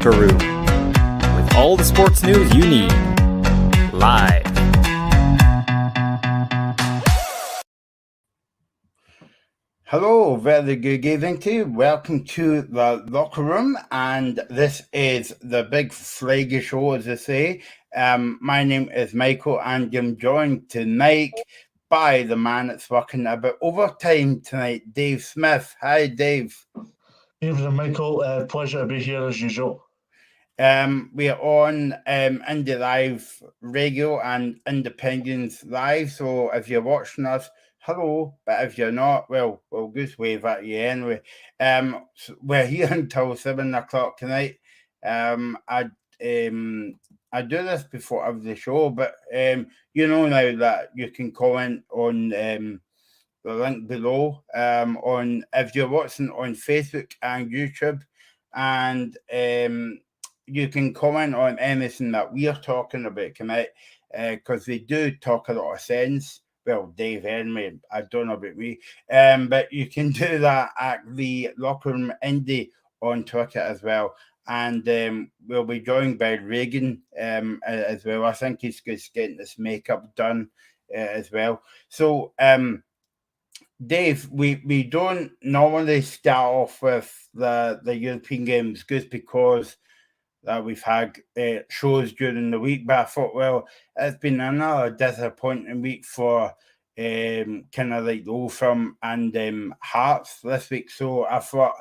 locker room with all the sports news you need. Live. Hello, very good evening to you. Welcome to the locker room, and this is the big flaggy show, as I say. My name is Michael, and I'm joined tonight by the man that's working a bit overtime tonight, Dave Smith. Hi, Dave. Evening, Michael. Pleasure to be here as usual. We are on Indie Live Radio and Independence Live, so if you're watching us, hello, but if you're not, well, we'll just wave at you anyway. So we're here until 7 o'clock tonight. I do this before every show, but you know now that you can comment on the link below on if you're watching on Facebook and YouTube, and you can comment on anything that we're talking about tonight, because they do talk a lot of sense. Well, Dave anyway, I don't know about me. But you can do that at the Locker Room Indie on Twitter as well. And we'll be joined by Reegan as well. I think he's just getting his makeup done as well. So, Dave, we don't normally start off with the European games just because we've had shows during the week, but I thought, well, it's been another disappointing week for kind of like Old Firm and Hearts this week. So I thought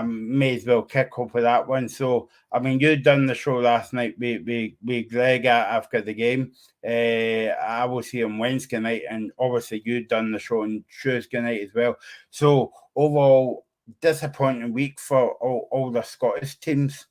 may as well kick off with that one. So, I mean, you done the show last night with Greg after the game. I was here on Wednesday night, and obviously you done the show on Tuesday night as well. So overall, disappointing week for all the Scottish teams.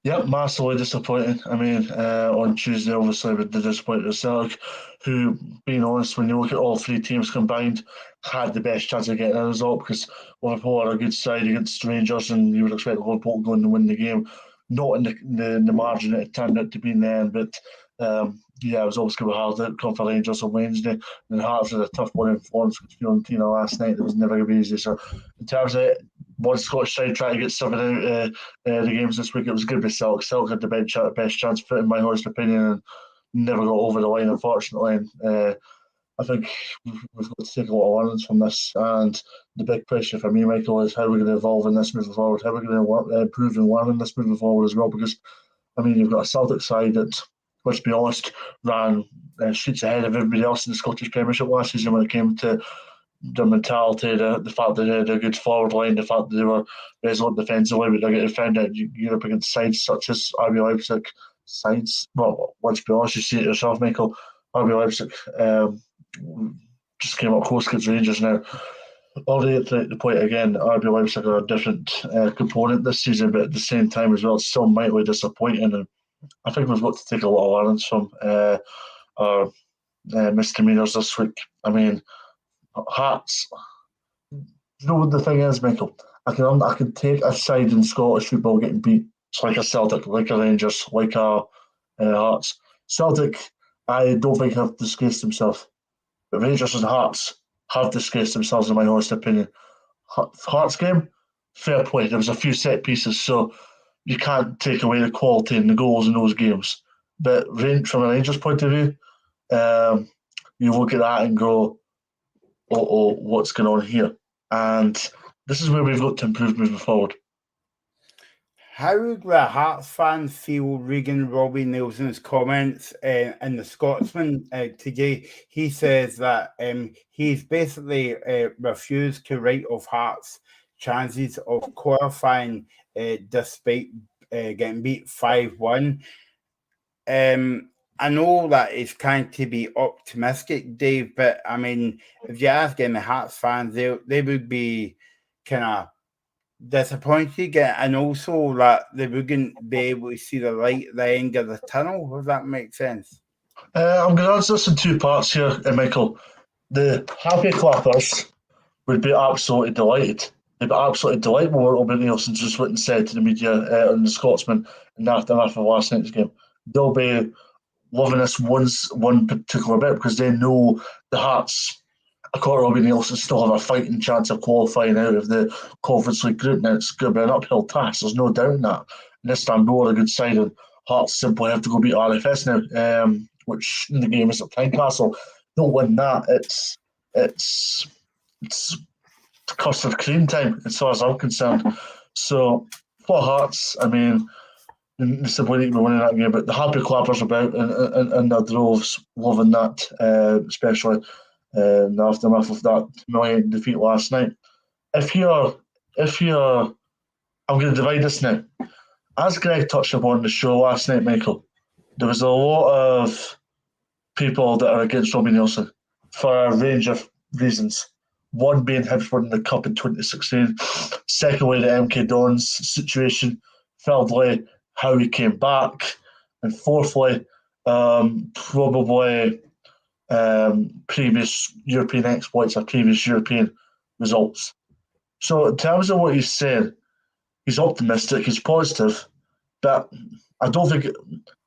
Yep, massively disappointing. I mean, on Tuesday, obviously, with the disappointed Celtic, who, being honest, when you look at all three teams combined, had the best chance of getting a result, because Liverpool are a good side against Rangers, and you would expect Liverpool to go in and win the game. Not in the margin it turned out to be in the end, but it was obviously going to be a hard outcome for Rangers on Wednesday, and Hearts had a tough one in Florence with Fiorentina last night. It was never going to be easy. So, in terms of one Scottish side trying to get 7 out the games this week, it was good with Celtic. Celtic had the best chance, in my honest opinion, and never got over the line, unfortunately. And I think we've got to take a lot of learnings from this. And the big question for me, Michael, is how we're going to evolve in this moving forward. How we're going to improve and learn in this moving forward as well. Because, I mean, you've got a Celtic side that, let's be honest, ran streets ahead of everybody else in the Scottish Premiership last season when it came to their mentality, the fact that they had a good forward line, the fact that they were resolute defensively, but they're getting found out Europe against sides such as RB Leipzig. Well, let's be honest, you see it yourself, Michael. RB Leipzig just came up close against Rangers now. Already at the point again, RB Leipzig are a different component this season, but at the same time as well, it's still mightily disappointing. And I think we've got to take a lot of learnings from our misdemeanours this week. I mean, Hearts. You know what the thing is, Michael? I can take a side in Scottish football getting beat. It's like a Celtic, like a Rangers, like a Hearts. Celtic, I don't think have disgraced themselves. But Rangers and Hearts have disgraced themselves, in my honest opinion. Hearts game, fair play. There was a few set pieces, so you can't take away the quality and the goals in those games. But from a Rangers point of view, you look at that and go, what's going on here? And this is where we've got to improve moving forward. How do the Hearts fans feel Reegan Robbie Nelson's comments in the Scotsman today? He says that he's basically refused to write off Hearts' chances of qualifying despite getting beat 5-1. I know that it's kind to be optimistic, Dave, but I mean, if you ask any Hearts fans, they would be kind of disappointed, and also that they wouldn't be able to see the light at the end of the tunnel. Does that make sense? I'm going to answer this in two parts here, Michael. The happy clappers would be absolutely delighted. They'd be absolutely delighted with what Robbie Nielsen just went and said to the media and the Scotsman in the aftermath of last night's game. They'll be loving this one particular bit because they know the Hearts I thought Robbie Nielsen still have a fighting chance of qualifying out of the Conference League group. Now it's going to be an uphill task. There's no doubt in that. And Istanbul are a good side, and Hearts simply have to go beat RFS now, which in the game is at Tynecastle. Don't win that. It's custard cream time as far as I'm concerned. So for Hearts, I mean, they simply need to be winning that game. But the happy clappers about and their droves, loving that, especially in the aftermath of that humiliating defeat last night. If you're, I'm going to divide this now. As Greg touched upon the show last night, Michael, there was a lot of people that are against Robbie Nielsen for a range of reasons. One being him winning the Cup in 2016. Secondly, the MK Dons situation. Thirdly, how he came back. And fourthly, probably previous European exploits or previous European results. So in terms of what he's saying, he's optimistic, he's positive, but I don't think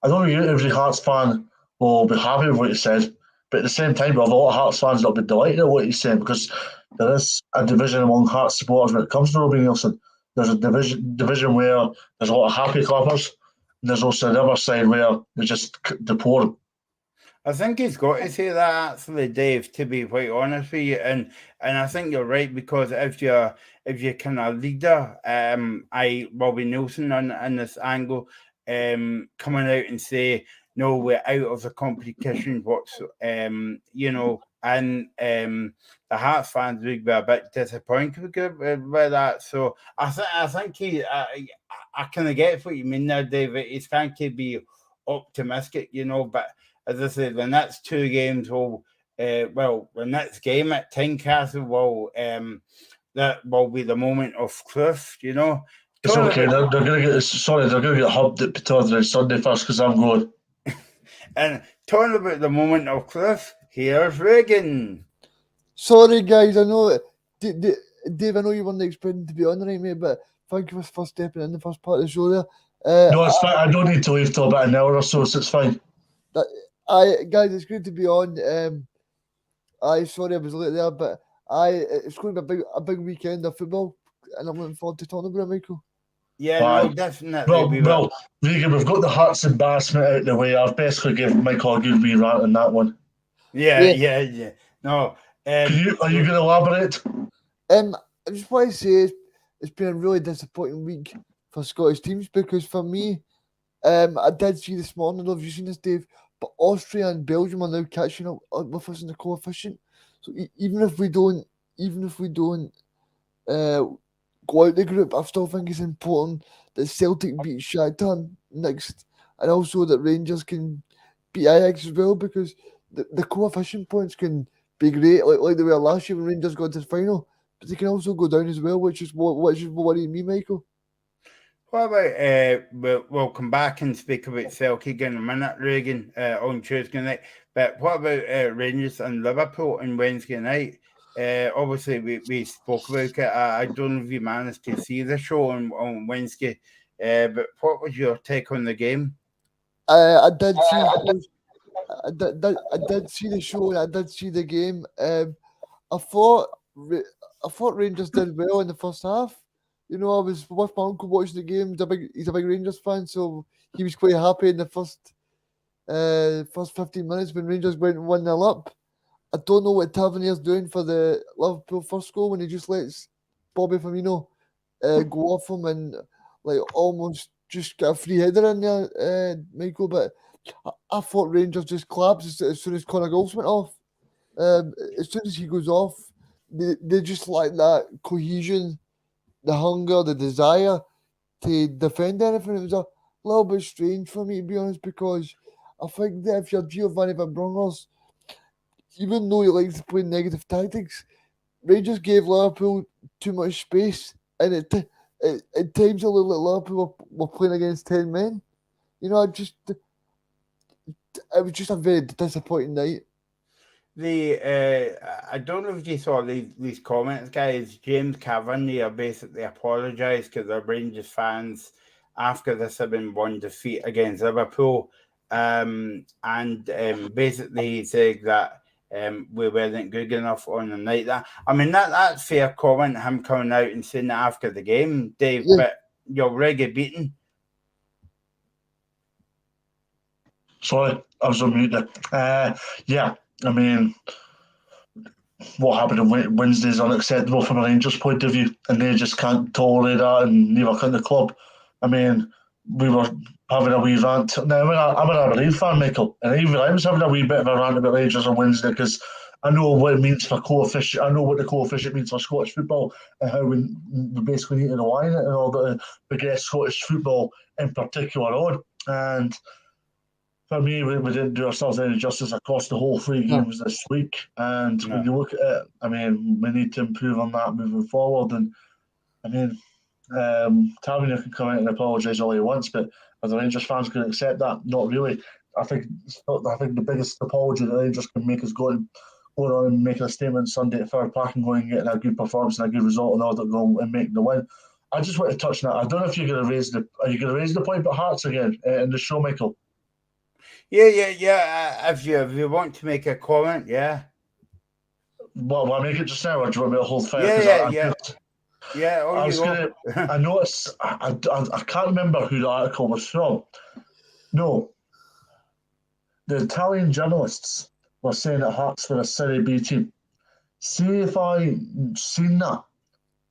every Hearts fan will be happy with what he said. But at the same time, there are a lot of Hearts fans that will be delighted at what he's saying, because there is a division among Hearts supporters when it comes to Robbie Nielsen. There's a division where there's a lot of happy clappers, and there's also the other side where they just deplore him. I think he's got to say that, actually, Dave, to be quite honest with you. And I think you're right, because if you're kind of leader, Robbie Nielsen on this angle, coming out and say, no, we're out of the competition, and the Hearts fans would be a bit disappointed with that. So I think I kind of get what you mean there, David. He's trying to be optimistic, but as I said, the next two games the next game at Tynecastle that will be the moment of truth, It's okay. They're going to get hubbed at Pittodrie on Sunday first, because I'm going. And talking about the moment of truth, here's Reegan. Sorry, guys. I know, Dave. I know you weren't expecting to be on right, mate, but thank you for stepping in the first part of the show there. No, it's fine. I don't need to leave till about an hour or so it's fine. Guys, it's good to be on. Sorry I was late there, but it's going to be a big weekend of football, and I'm looking forward to talking about it, Michael. Yeah, no, definitely. Well, Reegan, we've got the Hearts embarrassment out of the way. I've basically given Michael a good wee rant on that one. Yeah. No. Are you going to elaborate? I just want to say it's been a really disappointing week for Scottish teams, because for me, I did see this morning, I don't know if you've seen this, Dave, but Austria and Belgium are now catching up with us in the coefficient. So even if we don't go out the group, I still think it's important that Celtic beat Shakhtar next, and also that Rangers can beat Ajax as well, because the coefficient points can be great, like they were last year when Rangers got to the final, but they can also go down as well, which is worrying me, Michael. What about we'll come back and speak about Celtic in a minute, Reegan, on Tuesday night. But what about Rangers and Liverpool on Wednesday night? Obviously, we spoke about it. I don't know if you managed to see the show on Wednesday, but what was your take on the game? I did see the show, and I did see the game. I thought Rangers did well in the first half. I was with my uncle watching the game. He's a big Rangers fan, so he was quite happy in the first 15 minutes when Rangers went 1-0 up. I don't know what Tavernier's doing for the Liverpool first goal, when he just lets Bobby Firmino go off him and almost just get a free header in there, Michael. But I thought Rangers just collapsed as soon as Conor Golf went off. As soon as he goes off, they just like that cohesion, the hunger, the desire to defend anything. It was a little bit strange for me, to be honest, because I think that if you're Giovanni Van Bronckhorst, even though he likes to play negative tactics, Rangers gave Liverpool too much space, and at times it looked like Liverpool were playing against 10 men. It was just a very disappointing night. I don't know if you saw these comments, guys. James Tavernier basically apologised to the Rangers fans after the 7-1 defeat against Liverpool, and basically he said that we weren't good enough on the night. That's fair comment, him coming out and saying that after the game, Dave, Yeah. but you're Reegan beaten. Sorry, I was on mute there. Yeah, I mean, what happened on Wednesday is unacceptable from a Rangers point of view, and they just can't tolerate that, and neither can the club. I mean, we were having a wee rant. Now, I'm an Aberdeen fan, Michael, and even I was having a wee bit of a rant about Rangers on Wednesday because I know what it means for coefficient. I know what the coefficient means for Scottish football and how we basically need to align it in order to progress Scottish football in particular on. And for me, we didn't do ourselves any justice across the whole 3 games this week. And when you look at it, I mean, we need to improve on that moving forward. And I mean, Tavernier can come out and apologise all he wants, but are the Rangers fans going to accept that? Not really. I think the biggest apology the Rangers can make is going on and making a statement Sunday at Fir Park and going and getting a good performance and a good result in order to go and make the win. I just want to touch on that. I don't know if you're going to raise the point about Hearts again in the show, Michael. Yeah. If you want to make a comment, yeah. Well, will I make it just now, or do you want me to hold fire? I noticed. I can't remember who the article was from. No, the Italian journalists were saying that Hearts were a Serie B team. See, if I seen that,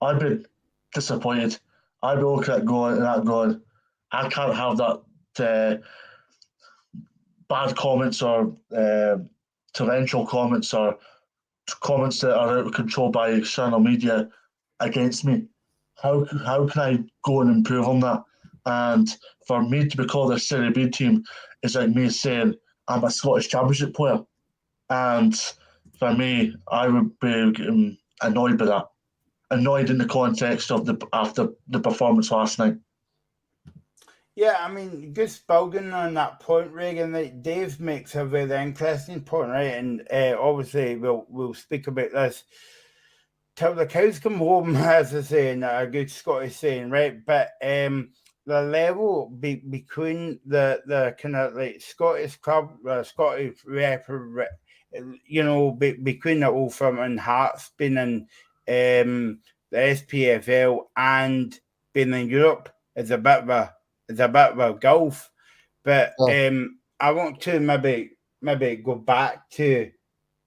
I'd be disappointed. I'd be looking at going, I can't have that bad comments or torrential comments or comments that are out of control by external media against me. How can I go and improve on that? And for me to be called a Serie B team is like me saying I'm a Scottish Championship player. And for me, I would be annoyed by that. Annoyed in the context of after the performance last night. Yeah, I mean, just building on that point, Reegan, that Dave makes a very interesting point, right? And obviously, we'll speak about this till the cows come home, as I say, in a good Scottish saying, right? But the level between the kind of like Scottish club, Scottish between the Old Firm and Hearts being in the SPFL and being in Europe is a bit of a gulf. But I want to maybe go back to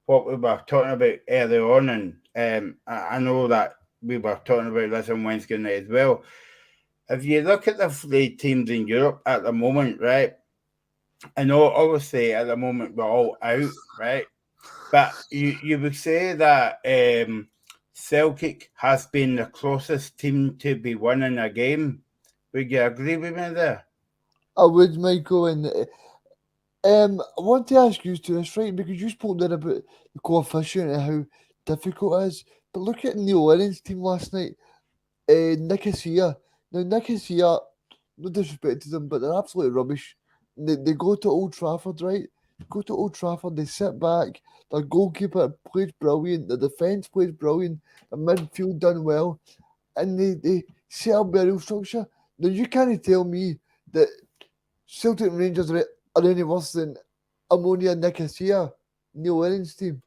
what we were talking about earlier on, and I know that we were talking about this on Wednesday night as well. If you look at the 3 teams in Europe at the moment, right? I know obviously at the moment we're all out, right? But you would say that Celtic has been the closest team to be winning a game. Would you agree with me there? I would, Michael, and I want to ask you to this, right? Because you spoke there about the coefficient and how difficult it is. But look at Neil Lennon's team last night. Nicosia. Now, Nicosia, no disrespect to them, but they're absolutely rubbish. They go to Old Trafford, right? Go to Old Trafford, they sit back. Their goalkeeper plays brilliant. The defence plays brilliant. The midfield done well. And they set up their real structure. Now, you can't tell me that Celtic and Rangers are any worse than Ammonia Nicosia, Neil Lennon's team.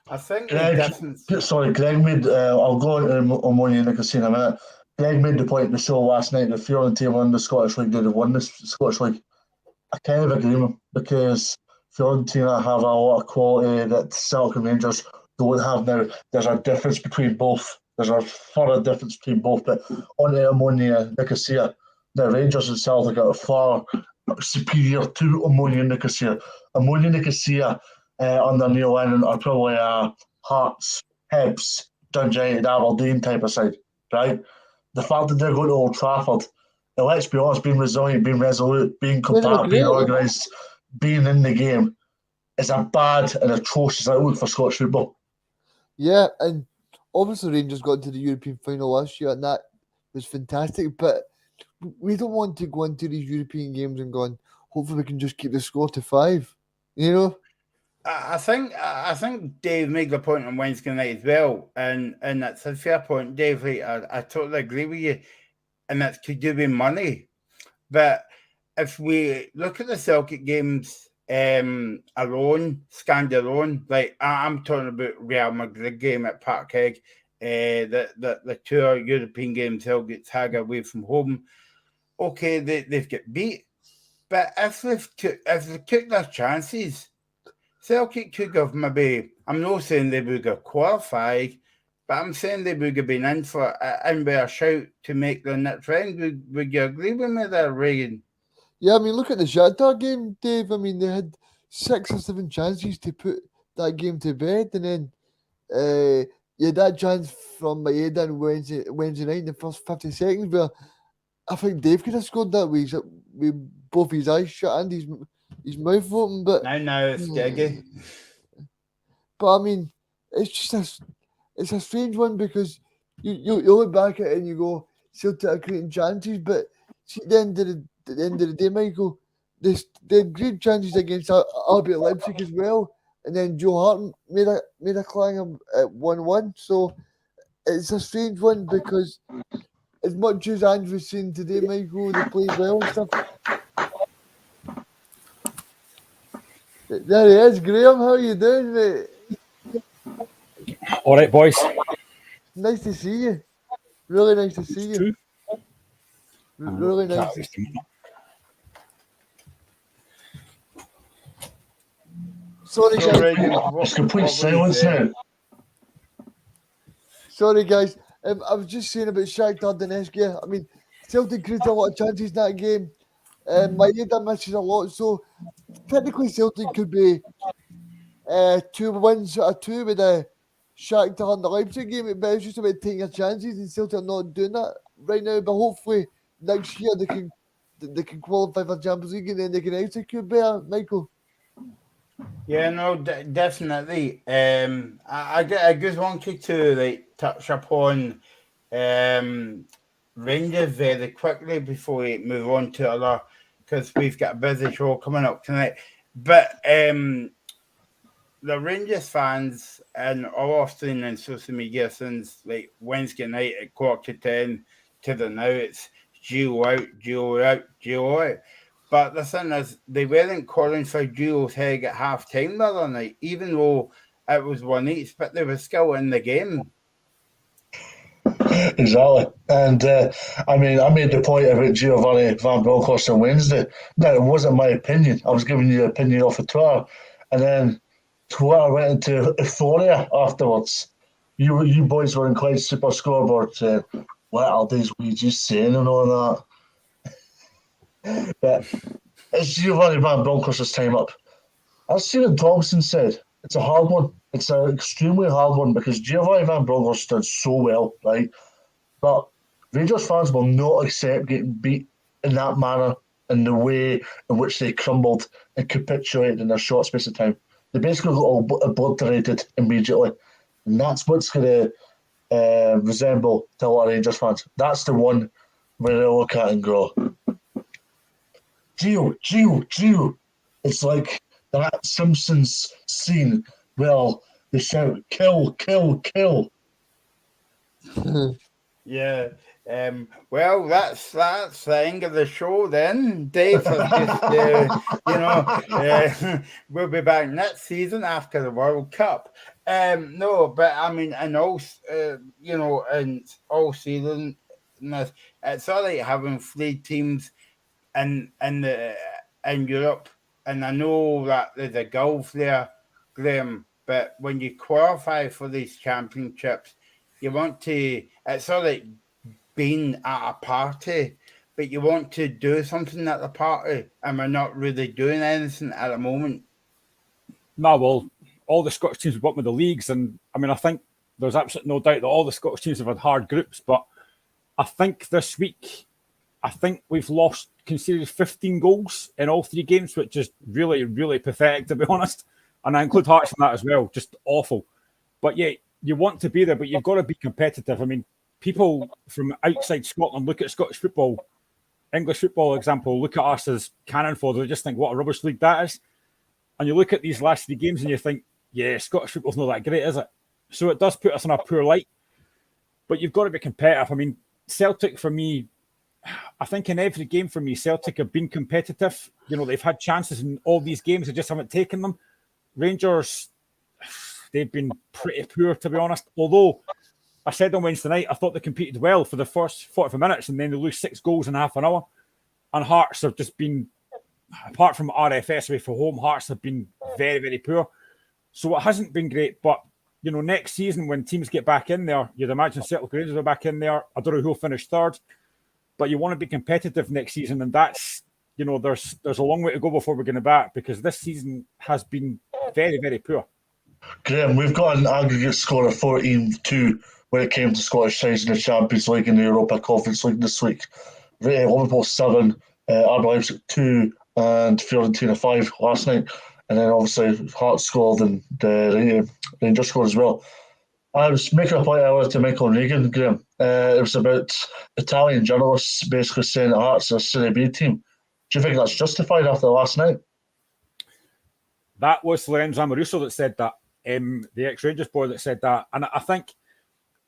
I think Greg made. I'll go on Ammonia Nicosia in a minute. Greg made the point in the show last night that Fiorentina won the Scottish League. They'd have won the Scottish League. I kind of agree with him because Fiorentina have a lot of quality that Celtic and Rangers don't have now. There's a difference between both. There's a further difference between both. But on the Ammonia Nicosia, the Rangers and Celtic are far superior to Ammonia Nicosia. Ammonia Nicosia under Neil Lennon are probably a Hearts, Hibs, Dundee, Aberdeen type of side, right? The fact that they're going to Old Trafford, and let's be honest, being resilient, being resolute, being compact, being organised, being in the game is a bad and atrocious outlook for Scottish football. Yeah, and obviously Rangers got into the European final last year, and that was fantastic. But we don't want to go into these European games and go, hopefully we can just keep the score to 5. You know? I think Dave made the point on Wednesday night as well, and that's a fair point, Dave. I totally agree with you, and that's to do with money. But if we look at the Celtic games alone, standalone. Like I'm talking about Real Madrid game at Parkhead, the two European games they'll get tagged away from home. Okay, they've got beat, but if they took their chances, Celtic could have maybe. I'm not saying they would have qualified, but I'm saying they would have been in for a shout to make the next round. Would you agree with me there, Reegan? Yeah, I mean, look at the Shakhtar game, Dave. I mean, they had 6 or 7 chances to put that game to bed, and then you had that chance from Maeda on Wednesday night in the first 50 seconds where I think Dave could have scored that with both his eyes shut and his mouth open. But Now it's Giggy. But I mean, it's a strange one because you look back at it and you go, Celtic are creating chances, but see, at the end of the day, Michael, they had great chances against RB Leipzig as well, and then Joe Hart made a clang at 1-1. So it's a strange one because as much as Andrew was saying today, Michael, they played well and stuff. There he is, Graham. How you doing, mate? All right, boys. Nice to see you. Really nice to see you. Really nice to see you. Sorry, guys. It's complete silence now. Sorry, guys. I was just saying about Shakhtar Donetsk. I mean, Celtic created a lot of chances in that game. Maeda misses a lot, so technically Celtic could be 2 wins out of 2 with the Shakhtar and the Leipzig game, but it's just about taking your chances, and Celtic are not doing that right now. But hopefully next year they can qualify for Champions League and then they can execute better, Michael. Yeah, no, definitely. I just wanted to touch upon Rangers very quickly before we move on to other, because we've got a busy show coming up tonight. But the Rangers fans, and all I've seen on social media since Wednesday night at 10:15 to the now, it's Gio out, Gio out, Gio out. But the thing is, they weren't calling for Gio's head at half time the other night, even though it was 1-1, but they were still in the game. Exactly. And I mean, I made the point about Giovanni Van Bronckhorst on Wednesday. Now, it wasn't my opinion. I was giving you an opinion off of Twitter. And then Twitter went into euphoria afterwards. You boys were in quite super scoreboard saying, what are these we just saying and all that? But it's Giovanni Van Bronckhorst's time up. As Stephen Thompson said, it's a hard one. It's an extremely hard one because Giovanni Van Bronckhorst did so well, right? But Rangers fans will not accept getting beat in that manner, in the way in which they crumbled and capitulated in a short space of time. They basically got all obliterated immediately. And that's what's going to resemble to a lot of Rangers fans. That's the one where they look at and go, Gio. It's like that Simpsons scene where they shout, kill. Yeah. Well, that's the end of the show then. Dave has just, we'll be back next season after the World Cup. No, but I mean, and also, in all season, it's all right having 3 teams in Europe, and I know that there's a gulf there, Graham. But when you qualify for these championships, you want to. It's all right being at a party, but you want to do something at the party, and we're not really doing anything at the moment. No, well, all the Scottish teams have worked with the leagues, and I mean, I think there's absolutely no doubt that all the Scottish teams have had hard groups, but I think this week, we've conceded 15 goals in all 3 games, which is really, really pathetic, to be honest. And I include Hearts in that as well, just awful. But yeah, you want to be there, but you've got to be competitive. I mean, people from outside Scotland look at Scottish football, English football example, look at us as cannon fodder. They just think, what a rubbish league that is. And you look at these last 3 games and you think, yeah, Scottish football's not that great, is it? So it does put us in a poor light. But you've got to be competitive. I mean, Celtic, for me, I think in every game for me, Celtic have been competitive. You know, they've had chances in all these games, they just haven't taken them. Rangers, they've been pretty poor, to be honest. Although, I said on Wednesday night, I thought they competed well for the first 45 minutes, and then they lose 6 goals in half an hour. And Hearts have just been, apart from RFS away from home, Hearts have been very, very poor. So it hasn't been great, but you know, next season when teams get back in there, you'd imagine Celtic Rangers are back in there. I don't know who'll finish third, but you want to be competitive next season, and that's, you know, there's a long way to go before we're going to back, because this season has been very, very poor. Graham, we've got an aggregate score of 14-2 when it came to Scottish sides in the Champions League and the Europa Conference League this week. Liverpool 7, RB Leipzig 2, and Fiorentina 5 last night. And then obviously Hearts scored and the Rangers scored as well. I was making a point earlier to Michael Reegan, Graham. It was about Italian journalists basically saying that Hearts are a Serie B team. Do you think that's justified after last night? That was Lorenzo Amoruso that said that, the ex-Rangers boy that said that. And I think,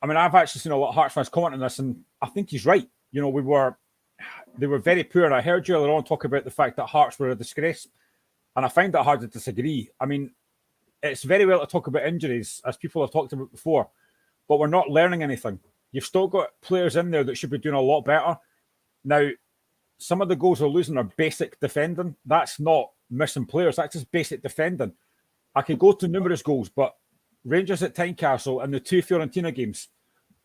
I mean, I've actually seen a lot of Hearts fans comment on this, and I think he's right. You know, they were very poor. I heard you earlier on talk about the fact that Hearts were a disgrace, and I find that hard to disagree. I mean, it's very well to talk about injuries, as people have talked about before, but we're not learning anything. You've still got players in there that should be doing a lot better. Now, some of the goals we're losing are basic defending. That's not missing players. That's just basic defending. I could go to numerous goals, but Rangers at Tynecastle and the 2 Fiorentina games,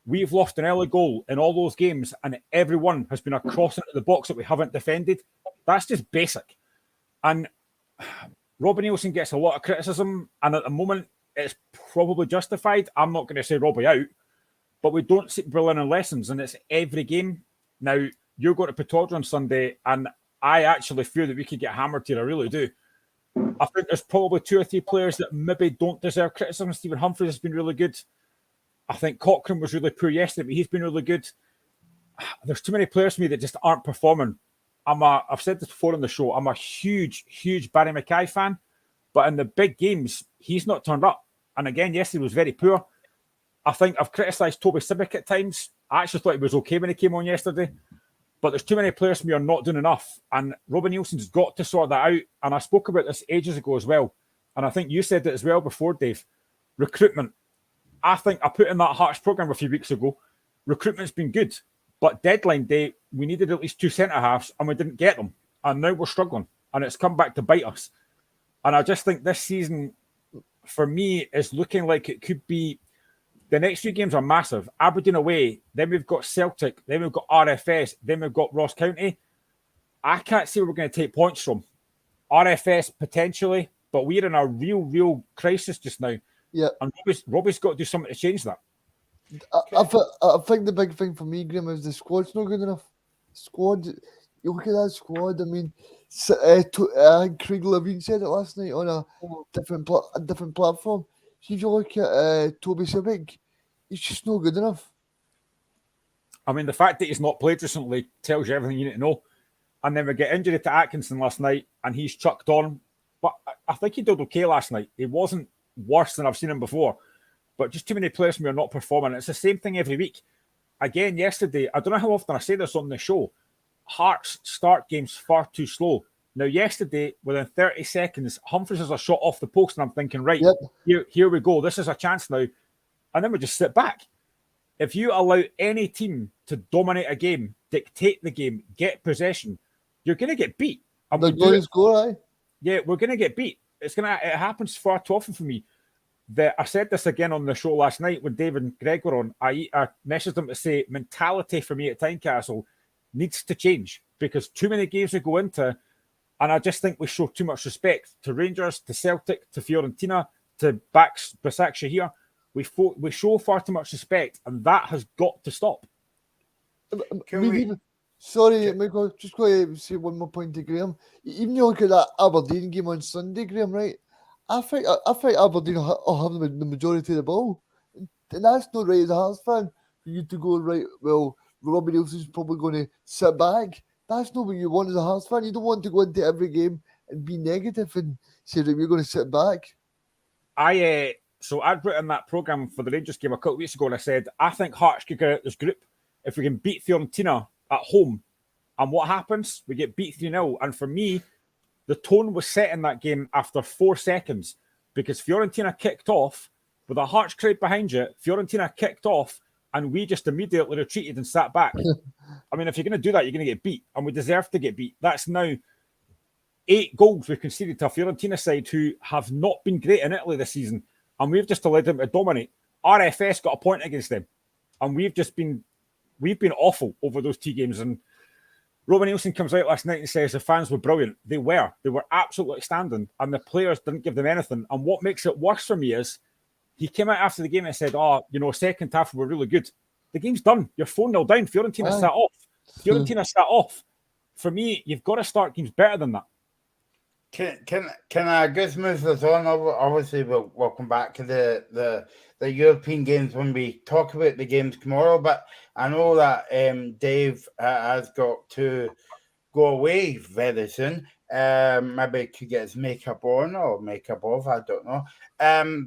we've lost an early goal in all those games, and every one has been a cross into the box that we haven't defended. That's just basic. And Robbie Nielsen gets a lot of criticism, and at the moment, it's probably justified. I'm not going to say Robbie out, but we don't see brilliant lessons, and it's every game. Now, you're going to Pittodrie on Sunday, and I actually fear that we could get hammered here. I really do. I think there's probably 2 or 3 players that maybe don't deserve criticism. Stephen Humphries has been really good. I think Cochrane was really poor yesterday, but he's been really good. There's too many players for me that just aren't performing. I've said this before on the show, I'm a huge, huge Barry Mackay fan, but in the big games, he's not turned up. And again, yesterday was very poor. I think I've criticised Toby Sibbick at times. I actually thought he was okay when he came on yesterday, but there's too many players for me who are not doing enough. And Robbie Nielsen's got to sort that out. And I spoke about this ages ago as well. And I think you said it as well before, Dave. Recruitment. I think I put in that Hearts programme a few weeks ago. Recruitment's been good. But deadline day, we needed at least 2 centre-halves and we didn't get them. And now we're struggling. And it's come back to bite us. And I just think this season, for me, is looking like it could be... The next 2 games are massive. Aberdeen away, then we've got Celtic, then we've got RFS, then we've got Ross County. I can't see where we're going to take points from. RFS, potentially, but we're in a real crisis just now. Yeah. And Robbie's got to do something to change that. I think the big thing for me, Graham, is the squad's not good enough. Squad, you look at that squad. I mean, I think Craig Levine said it last night on a different platform. See, if you look at Toby Sibbick, he's just not good enough. I mean, the fact that he's not played recently tells you everything you need to know. And then we get injury to Atkinson last night, and he's chucked on. But I think he did okay last night. He wasn't worse than I've seen him before. But just too many players for me are not performing. It's the same thing every week. Again, yesterday, I don't know how often I say this on the show, Hearts start games far too slow. Now, yesterday, within 30 seconds, Humphries has a shot off the post, and I'm thinking, right, here we go. This is a chance now. And then we just sit back. If you allow any team to dominate a game, dictate the game, get possession, you're going to get beat. They're going to score, aye? Yeah, we're going to get beat. It happens far too often for me. I said this again on the show last night when David and Greg were on. I messaged them to say mentality for me at Tynecastle needs to change, because too many games we go into, and I just think we show too much respect to Rangers, to Celtic, to Fiorentina, to Basak here. We show far too much respect, and that has got to stop. Sorry, Michael, just going to say one more point to Graham. Even you look at that Aberdeen game on Sunday, Graham, right? I think Aberdeen will have the majority of the ball. And that's not right as a Hearts fan for you to go, right, well, Robbie Nielsen's probably going to sit back. That's not what you want as a Hearts fan. You don't want to go into every game and be negative and say that we're going to sit back. So I'd written that programme for the Rangers game a couple of weeks ago, and I said, I think Hearts could get out this group. If we can beat Fiorentina at home And what happens? We get beat 3-0. And for me, the tone was set in that game after 4 seconds because Fiorentina kicked off with a Hearts crowd behind you. Fiorentina kicked off and we just immediately retreated and sat back. I mean, if you're going to do that, you're going to get beat. And we deserve to get beat. That's now 8 goals we've conceded to a Fiorentina side who have not been great in Italy this season. And we've just allowed them to dominate. RFS got a point against them. And we've been awful over those 2 games. And Roman Nielsen comes out last night and says the fans were brilliant. They were absolutely outstanding. And the players didn't give them anything. And what makes it worse for me is he came out after the game and said, second half were really good. The game's done. You're 4-0 down. Fiorentina sat off. Fiorentina sat off. For me, you've got to start games better than that. Can I just move this on? Obviously, we'll come back to the European games when we talk about the games tomorrow. But I know that Dave has got to go away very soon. Maybe he could get his makeup on or makeup off. I don't know.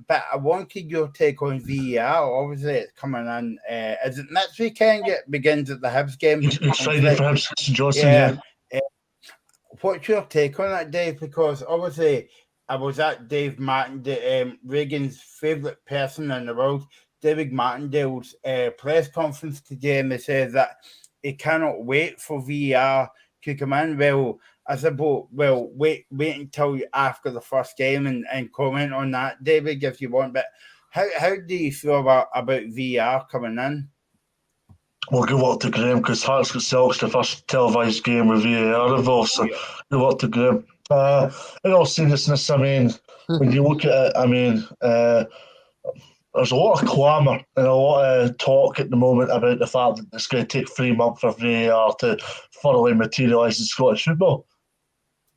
But I wanted your take on VAR. Obviously, it's coming in. Is it next weekend? It begins at the Hibs game. It's Friday for Hibs, Johnson. Yeah. What's your take on that, Dave? Because obviously, I was at Dave Martindale, Reegan's favourite person in the world, David Martindale's press conference today, and they said that he cannot wait for VAR to come in. Well, I suppose, wait until after the first game and comment on that, David, if you want. But how do you feel about VAR coming in? Well, good luck to Graham because Hearts got Celtics the first televised game with VAR involved. So good luck to Graham. In all seriousness, I mean, when you look at it, there's a lot of clamour and a lot of talk at the moment about the fact that it's going to take 3 months for VAR to thoroughly materialise in Scottish football.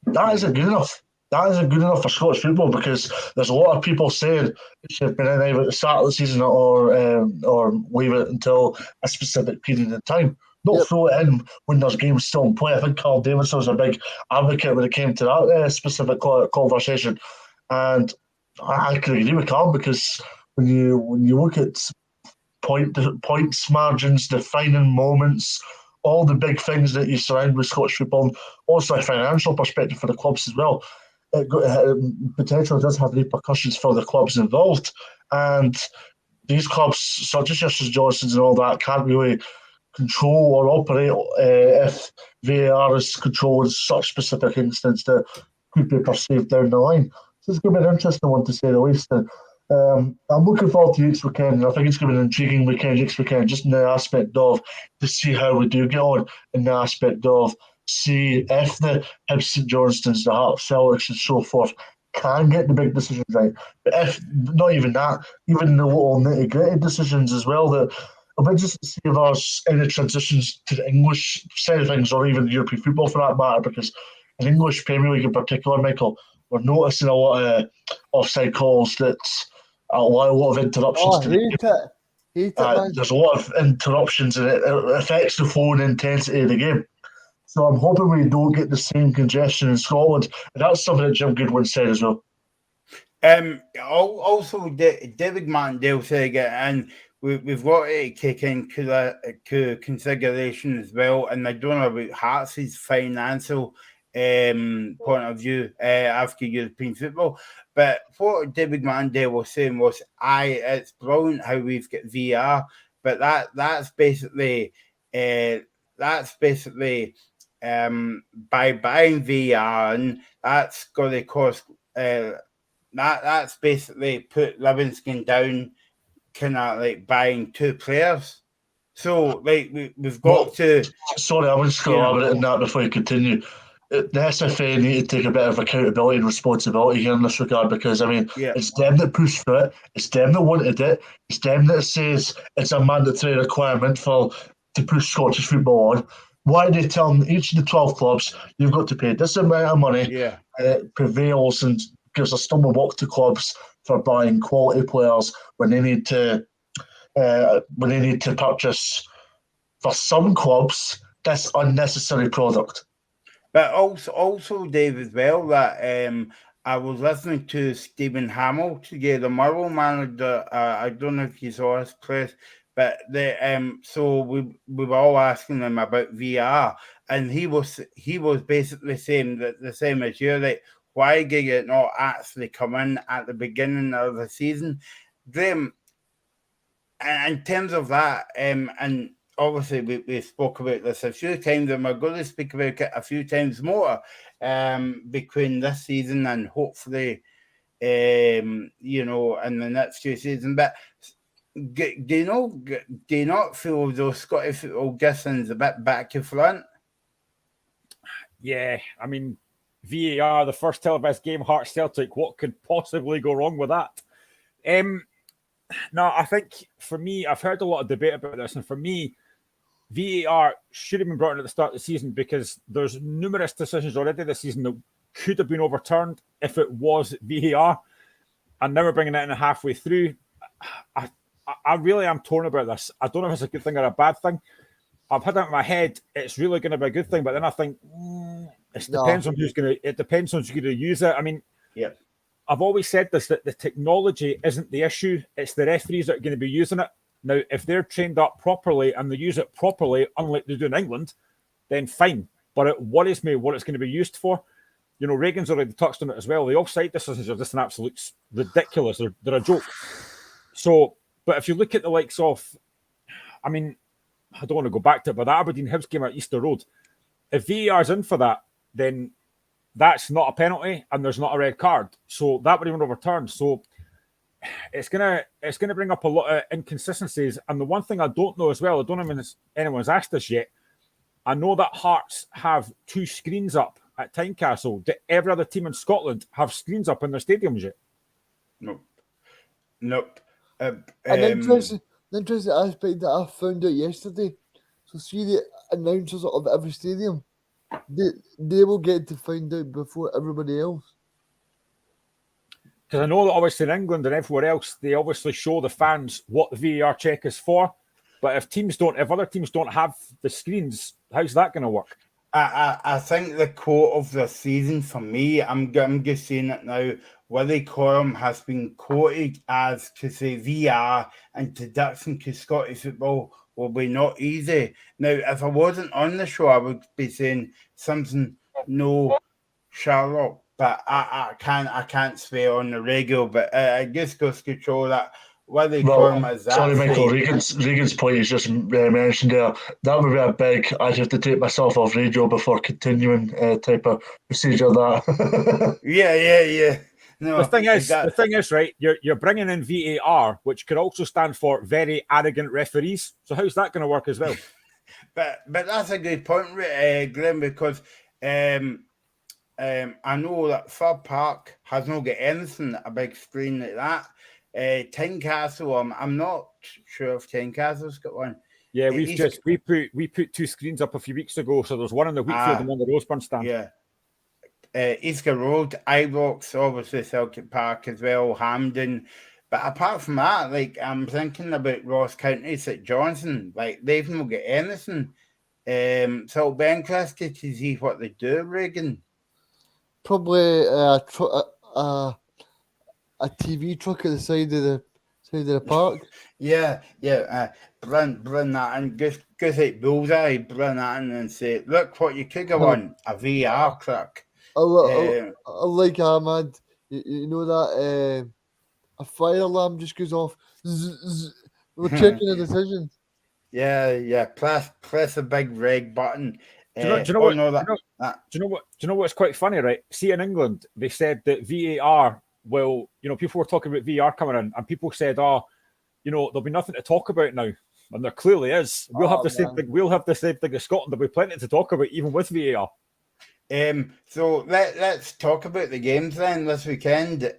That isn't good enough. That isn't good enough for Scottish football because there's a lot of people saying it should have been in either at the start of the season or leave it until a specific period of time. Don't throw it in when there's games still in play. I think Carl Davidson was a big advocate when it came to that specific conversation. And I can agree with Carl because when you look at points margins, defining moments, all the big things that you surround with Scottish football, also a financial perspective for the clubs as well, it potentially does have repercussions for the clubs involved. And these clubs, such as St Johnstone's and all that, can't really control or operate if VAR is controlling such specific instance that could be perceived down the line. So it's going to be an interesting one to say the least. And I'm looking forward to next weekend, and I think it's going to be an intriguing weekend next weekend, just in the aspect of to see how we do get on, in the aspect of see if the Hibs St Johnstone's, the Hearts, Celtics and so forth can get the big decisions right. But if not even that, even the little nitty-gritty decisions as well, that it'll be just to see if there's any transitions to the English side of things or even European football for that matter, because in English Premier League in particular, Michael, we're noticing a lot of offside calls, that's a lot of interruptions. Hate it, man. There's a lot of interruptions and it affects the flow and intensity of the game. So I'm hoping we don't get the same congestion in Scotland. And that's something that Jim Goodwin said as well. Also, David Martindale said, and we've got to take into consideration as well, and I don't know about Hearts' financial point of view after European football, but what David Martindale was saying was, it's brilliant how we've got VR, but that's basically by buying VR, and that's going to cost that's basically put Livingston down, kind of like buying 2 players. So like we've got to. Sorry, I was just going to elaborate on that before you continue. The SFA need to take a bit of accountability and responsibility here in this regard, because I mean, it's them that pushed for it, it's them that wanted it, it's them that says it's a mandatory requirement to push Scottish football on. Why are they telling each of the 12 clubs you've got to pay this amount of money? Yeah, it prevails and gives a stumble block to clubs for buying quality players when they need to purchase, for some clubs, this unnecessary product. But also, Dave, as well, that I was listening to Stephen Hamill today, the Murrow manager. I don't know if you saw his press But so we were all asking him about VR, and he was basically saying that the same as you, like, why did it not actually come in at the beginning of the season? Graham, in terms of that, and obviously we spoke about this a few times, and we're going to speak about it a few times more between this season and hopefully, in the next few seasons. But do you not feel those Scottish football Gisson's a bit back to front? Yeah, I mean, VAR, the first televised game, Hearts Celtic. What could possibly go wrong with that? No, I think for me, I've heard a lot of debate about this, and for me, VAR should have been brought in at the start of the season because there's numerous decisions already this season that could have been overturned if it was VAR, and now we're bringing it in halfway through. I really am torn about this. I don't know if it's a good thing or a bad thing. I've had it in my head it's really going to be a good thing, but then I think it depends on who's going to use it. I mean, yeah. I've always said this, that the technology isn't the issue. It's the referees that are going to be using it. Now, if they're trained up properly and they use it properly, unlike they do in England, then fine. But it worries me what it's going to be used for. You know, Reegan's already touched on it as well. The offside decisions are just an absolute ridiculous. They're a joke. So, but if you look at the likes of, I mean, I don't want to go back to it, but the Aberdeen Hibs game at Easter Road, if VAR's in for that, then that's not a penalty and there's not a red card. So that would even overturn. So it's gonna bring up a lot of inconsistencies. And the one thing I don't know as well, I don't know if anyone's asked this yet. I know that Hearts have 2 screens up at Tynecastle. Do every other team in Scotland have screens up in their stadiums yet? Nope. An interesting aspect that I found out yesterday. So see the announcers of every stadium, they will get to find out before everybody else. Because I know that obviously in England and everywhere else, they obviously show the fans what the VAR check is for. But if other teams don't have the screens, how's that going to work? I think the quote of the season for me, I'm just saying it now, Willie Coram has been quoted as to say VR introduction to Scottish football will be not easy. Now, if I wasn't on the show, I would be saying something no Charlotte, but I can't swear on the radio. But it just goes to show that Willie Coram is sorry, Michael. actually... Reegan's point is just mentioned there. That would be a big, I'd have to take myself off radio before continuing type of procedure. That. Yeah. No, the thing is, right? You're bringing in VAR, which could also stand for very arrogant referees. So how's that going to work as well? But that's a good point, Graham, because I know that Fir Park has not got anything a big screen like that. Tynecastle, I'm not sure if Tynecastle's got one. Yeah, we put 2 screens up a few weeks ago. So there's one in the Wheatfield and one in the Roseburn stand. Yeah. Easter Road, Ibrox, obviously Celtic Park as well, Hampden. But apart from that, like, I'm thinking about Ross County, St Johnson, like, they've not got anything. So it'll be interested to see what they do, Reegan. Probably a TV truck at the side of the park. Yeah. Bring that in. Goes like bullseye, bring that in and say, look what you could have won, a VR truck. I like Ahmad. You know that a fire alarm just goes off. We're checking the decision. Yeah. Press a big red button. Do you know what's quite funny, right? See, in England, they said that VAR will, people were talking about VAR coming in, and people said, there'll be nothing to talk about now. And there clearly is. We'll have the same thing. We'll have the same thing as Scotland. There'll be plenty to talk about, even with VAR. So let's talk about the games then this weekend.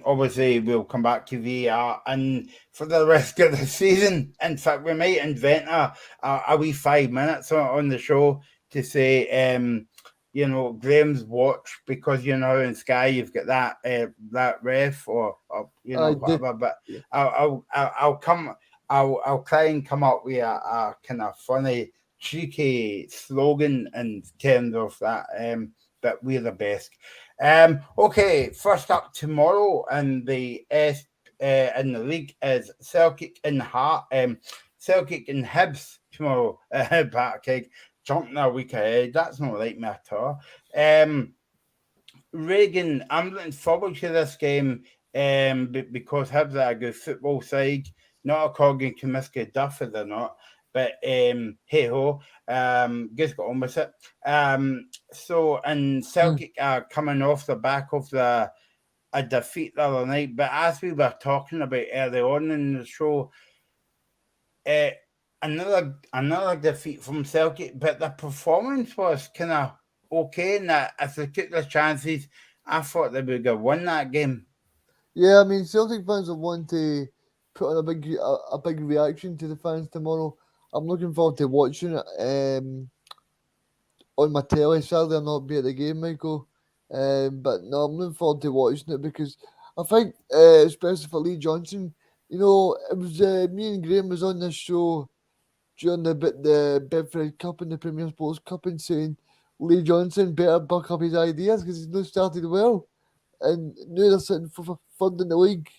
Obviously we'll come back to VAR and for the rest of the season. In fact, we might invent a wee 5 minutes on the show to say, Graham's watch, because in Sky you've got that ref or whatever. But I'll try and come up with a kind of funny, cheeky slogan in terms of that, but we're the best. Okay, first up tomorrow in the in the league is Celtic and Celtic and Hibs tomorrow. Parkhead jumping a week ahead. That's not like me at all. Reegan, I'm looking forward to this game because Hibs are a good football side. Not according to Mr. Duffy, they're not. But hey ho, just got on with it. And Celtic are coming off the back of a defeat the other night. But as we were talking about early on in the show, another defeat from Celtic, but the performance was kind of okay. And if they took their chances, I thought they would have won that game. Yeah, I mean, Celtic fans will want to put on a big reaction to the fans tomorrow. I'm looking forward to watching it on my telly. Sadly, I'll not be at the game, Michael. But no, I'm looking forward to watching it because I think, especially for Lee Johnson, it was me and Graham was on this show during the Bedford Cup and the Premier Sports Cup and saying Lee Johnson better buck up his ideas because he's not started well. And now they're sitting for third in the league.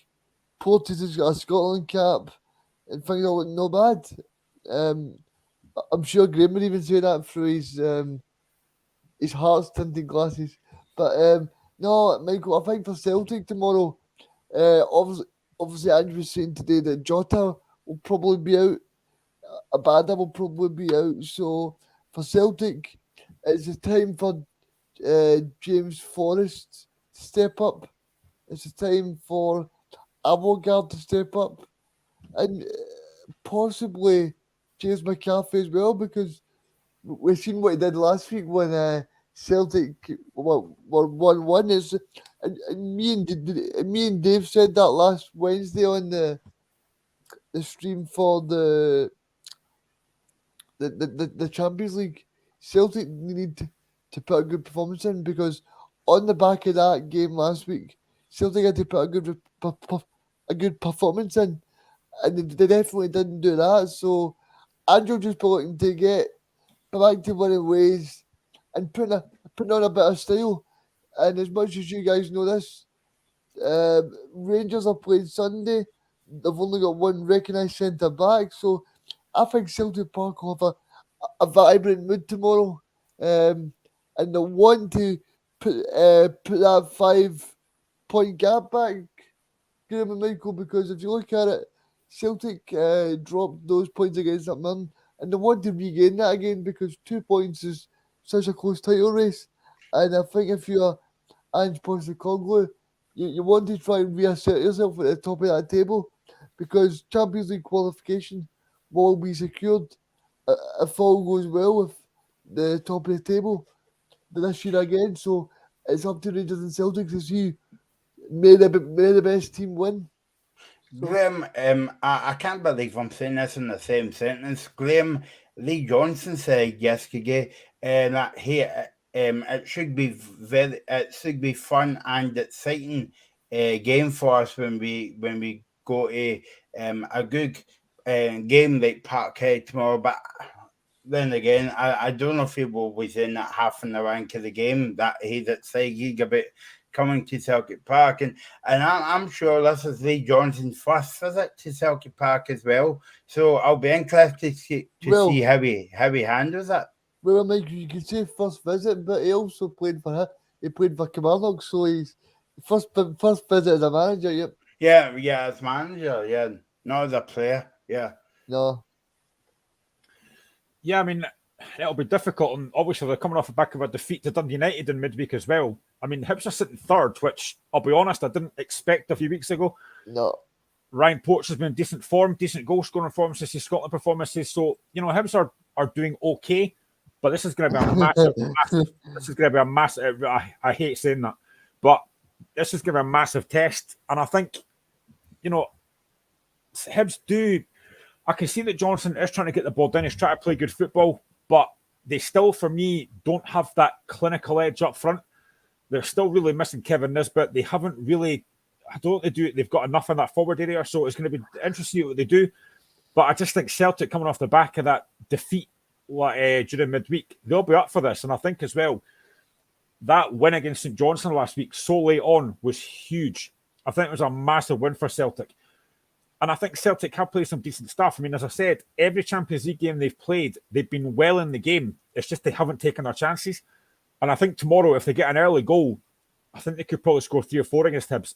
Portis has got a Scotland cap and things are looking no bad. I'm sure Graham would even say that through his heart-tinted glasses. But no, Michael, I think for Celtic tomorrow, obviously Andrew was saying today that Jota will probably be out. Abada will probably be out. So for Celtic, it's a time for James Forrest to step up. It's a time for Avogard to step up. And possibly James McCarthy as well, because we've seen what he did last week when Celtic were 1-1. And me and Dave said that last Wednesday on the stream for the Champions League. Celtic need to put a good performance in because on the back of that game last week, Celtic had to put a good performance in, and they definitely didn't do that. So Andrew just be looking to get back to winning ways and putting on a bit of style. And as much as you guys know this, Rangers are playing Sunday. They've only got one recognised centre back, so I think Celtic Park will have a vibrant mood tomorrow, and they want to put that 5-point gap back, Graham and Michael, because if you look at it, Celtic dropped those points against that man, and they want to regain that again because 2 points is such a close title race. And I think if you're Ange Postecoglou, you want to try and reassert yourself at the top of that table because Champions League qualification will be secured if all goes well with the top of the table this year again. So it's up to Rangers and Celtic to see may the best team win. Graham, I can't believe I'm saying this in the same sentence. Graham, Lee Johnson said yesterday that it should be fun and exciting game for us when we go to a good game like Parkhead tomorrow. But then again, I don't know if he will be in that half an hour into the game that he's excited about coming to Celtic Park, and I'm sure this is Lee Johnson's first visit to Celtic Park as well. So I'll be interested to see how he handles it. Well, Mike, you could say first visit, but he also played for Kilmarnock, so he's first visit as a manager. Yep. Yeah, as manager. Yeah, not as a player. Yeah. No. Yeah, I mean, it'll be difficult, and obviously they're coming off the back of a defeat to Dundee United in midweek as well. I mean, Hibs are sitting third, which I'll be honest, I didn't expect a few weeks ago. No. Ryan Ports has been in decent form, decent goal scoring form since his Scotland performances. So, Hibs are doing okay, but this is going to be a massive. This is going to be a massive. I hate saying that, but this is going to be a massive test. And I think, Hibs do. I can see that Johnson is trying to get the ball down. He's trying to play good football, but they still, for me, don't have that clinical edge up front. They're still really missing Kevin Nisbet. They haven't really, I don't know what they do. They've got enough in that forward area, so it's going to be interesting to see what they do. But I just think Celtic coming off the back of that defeat during midweek, they'll be up for this. And I think as well, that win against St Johnstone last week, so late on, was huge. I think it was a massive win for Celtic. And I think Celtic have played some decent stuff. I mean, as I said, every Champions League game they've played, they've been well in the game. It's just they haven't taken their chances. And I think tomorrow, if they get an early goal, I think they could probably score 3 or 4 against Hibs.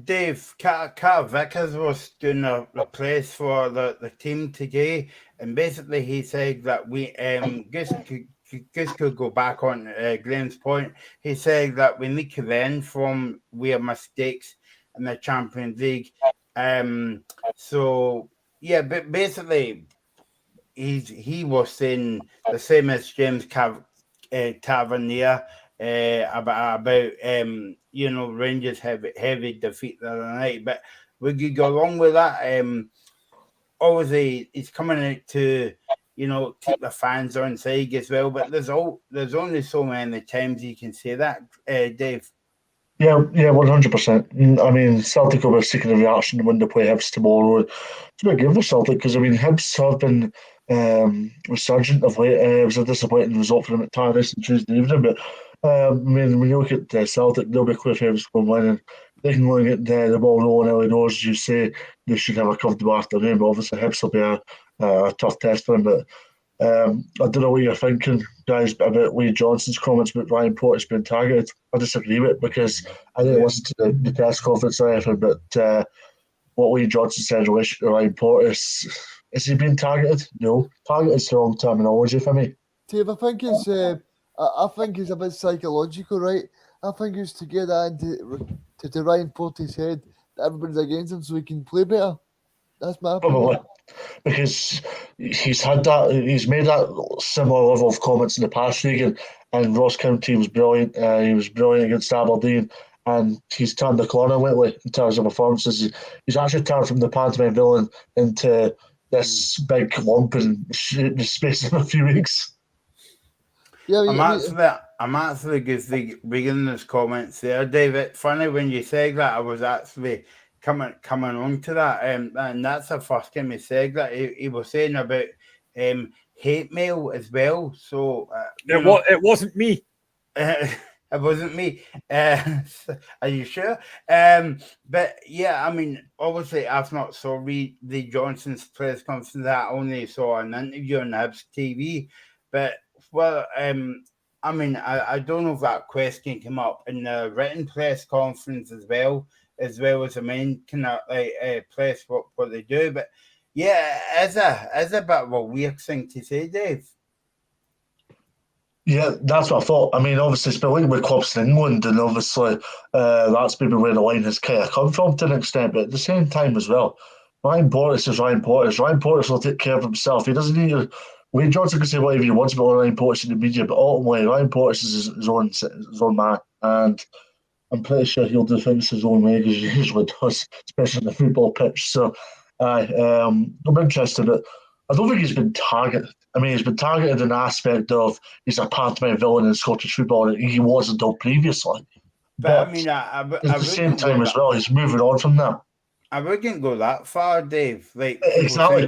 Dave, Carl Vickers was doing a place for the team today, and basically he said that we Gus could go back on Graham's point. He said that we need to learn from our mistakes in the Champions League. So yeah, but basically he was saying the same as James Tavernier about Rangers heavy defeat the other night. But we could go along with that. Obviously, he's coming out to keep the fans on side as well. But there's only so many times you can say that, Dave. Yeah, 100%. I mean, Celtic will be seeking a reaction when they play Hibs tomorrow. It's a big game for Celtic because, I mean, Hibs have been resurgent of late. It was a disappointing result for them at Tyrus on Tuesday evening, but I mean, when you look at Celtic, they'll be clear favourites to win, and they can really get the ball rolling early doors. As you say, they should have a comfortable afternoon, but obviously Hibs will be a tough test for them. But I don't know what you're thinking, guys, about Lee Johnson's comments about Ryan Porteous being targeted. I disagree with it because I didn't listen to the press conference or anything, but what Lee Johnson said in relation to Ryan Porteous, is he being targeted? No. Targeted is the wrong terminology for me. Dave, I think it's a bit psychological, right? I think it's to get that into Ryan Porteous' head that everybody's against him so he can play better. That's my opinion. Probably. Because he's made that similar level of comments in the past, Reegan, and Ross County was brilliant. He was brilliant against Aberdeen, and he's turned the corner lately in terms of performances. He's actually turned from the pantomime villain into this big lump in the space of a few weeks. Yeah, I'm actually reading those comments there, David. Funny when you said that, I was actually coming on to that, and that's the first time he said that. He was saying about hate mail as well. So it wasn't me. It wasn't me. Are you sure? But yeah, I mean, obviously, I've not saw Lee Johnson's press conference. I only saw an interview on Hibs TV. But well, I mean, I don't know if that question came up in the written press conference as well as the main kind of press what they do. But yeah, it's a bit of a weird thing to say, Dave. Yeah, that's what I thought. I mean, obviously, it's been linked with clubs in England, and obviously, that's maybe where the line has kind of come from to an extent. But at the same time, as well, Ryan Porteous is Ryan Porteous. Ryan Porteous will take care of himself. He doesn't need to. Wayne Johnson can say whatever he wants about Ryan Porteous in the media, but ultimately, Ryan Porteous is his own man, and I'm pretty sure he'll do things his own way as he usually does, especially on the football pitch. So, I'm interested, but I don't think he's been targeted. I mean, he's been targeted in the aspect of he's a pantomime villain in Scottish football, and he was until previously. But I mean, at the same time as well, he's moving on from that. I wouldn't go that far, Dave. Like exactly.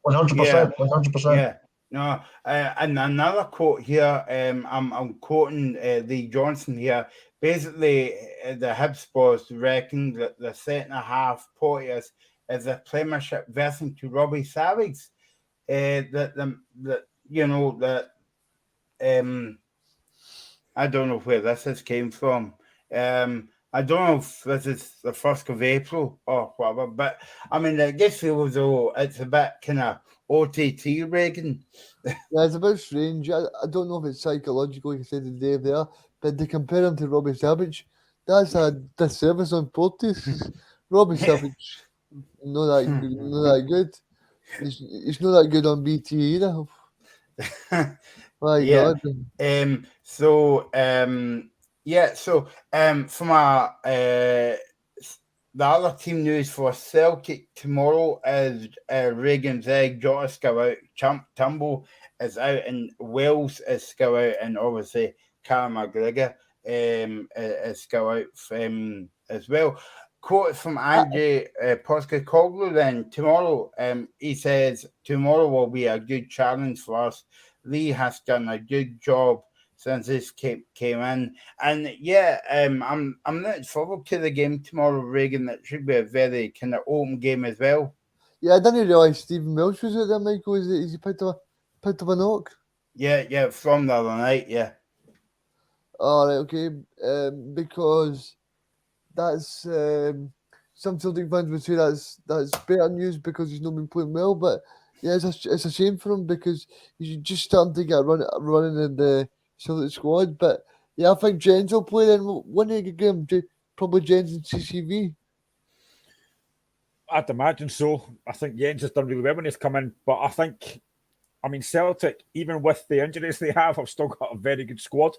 100%, 100%. Yeah. No, and another quote here. I'm quoting Lee Johnson here. Basically, the Hibs boss reckon that the second half Porteous is a Premiership version to Robbie Savage. I don't know where this came from. I don't know if this is the 1st of April or whatever, but I mean, I guess it was it's a bit kind of OTT, Reegan. Yeah, it's a bit strange. I don't know if it's psychological, like I said to Dave there, but to compare him to Robbie Savage, that's a disservice on Porteous. Robbie Savage, not that good. He's not that good on BT either. My God. From the other team news for Celtic tomorrow is Reegan's egg, Jota Scout out, Tumble is out, and Wells is Scout out, and obviously Callum McGregor is Scout out as well. Quote from Andy Postecoglou then tomorrow. He says, tomorrow will be a good challenge for us. Lee has done a good job since this came in. And yeah, I'm looking forward to the game tomorrow, Reegan. That should be a very kind of open game as well. Yeah, I didn't realise Stephen Welsh was out there, Michael. Is he picked up a knock? Yeah, from the other night, yeah. All right, okay. Because that's some Celtic fans would say that's better news because he's not been playing well. But yeah, it's a shame for him because he's just starting to get running in the Celtic squad. But yeah, I think Jens will play then. When do you get him? Probably Jens and CCV. I'd imagine so. I think Jens has done really well when he's come in, but I mean, Celtic, even with the injuries they have still got a very good squad,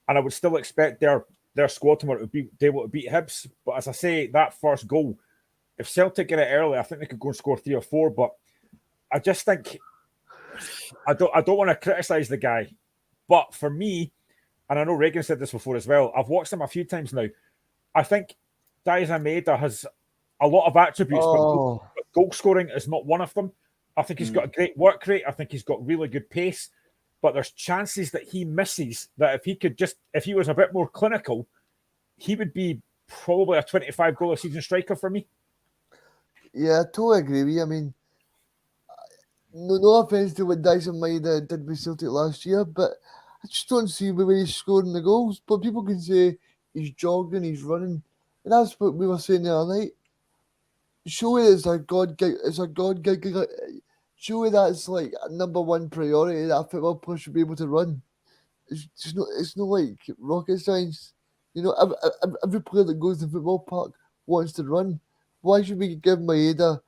and I would still expect their squad tomorrow to be able to beat Hibs. But as I say, that first goal, if Celtic get it early, I think they could go and score 3 or 4. But I just think I don't want to criticise the guy, but for me, and I know Reegan said this before as well, I've watched him a few times now. I think Daizen Maeda has a lot of attributes, but goal scoring is not one of them. I think he's got a great work rate. I think he's got really good pace, but there's chances that he misses that if he was a bit more clinical, he would be probably a 25 goal a season striker for me. Yeah, I totally agree with you. I mean, no offense to what Daizen Maeda did with Celtic last year, but I just don't see where he's scoring the goals. But people can say he's jogging, he's running, and that's what we were saying the other night. Surely it's a god gig. Surely that's like a number one priority that a football player should be able to run. It's not like rocket science. You know, every player that goes to the football park wants to run. Why should we give Maeda?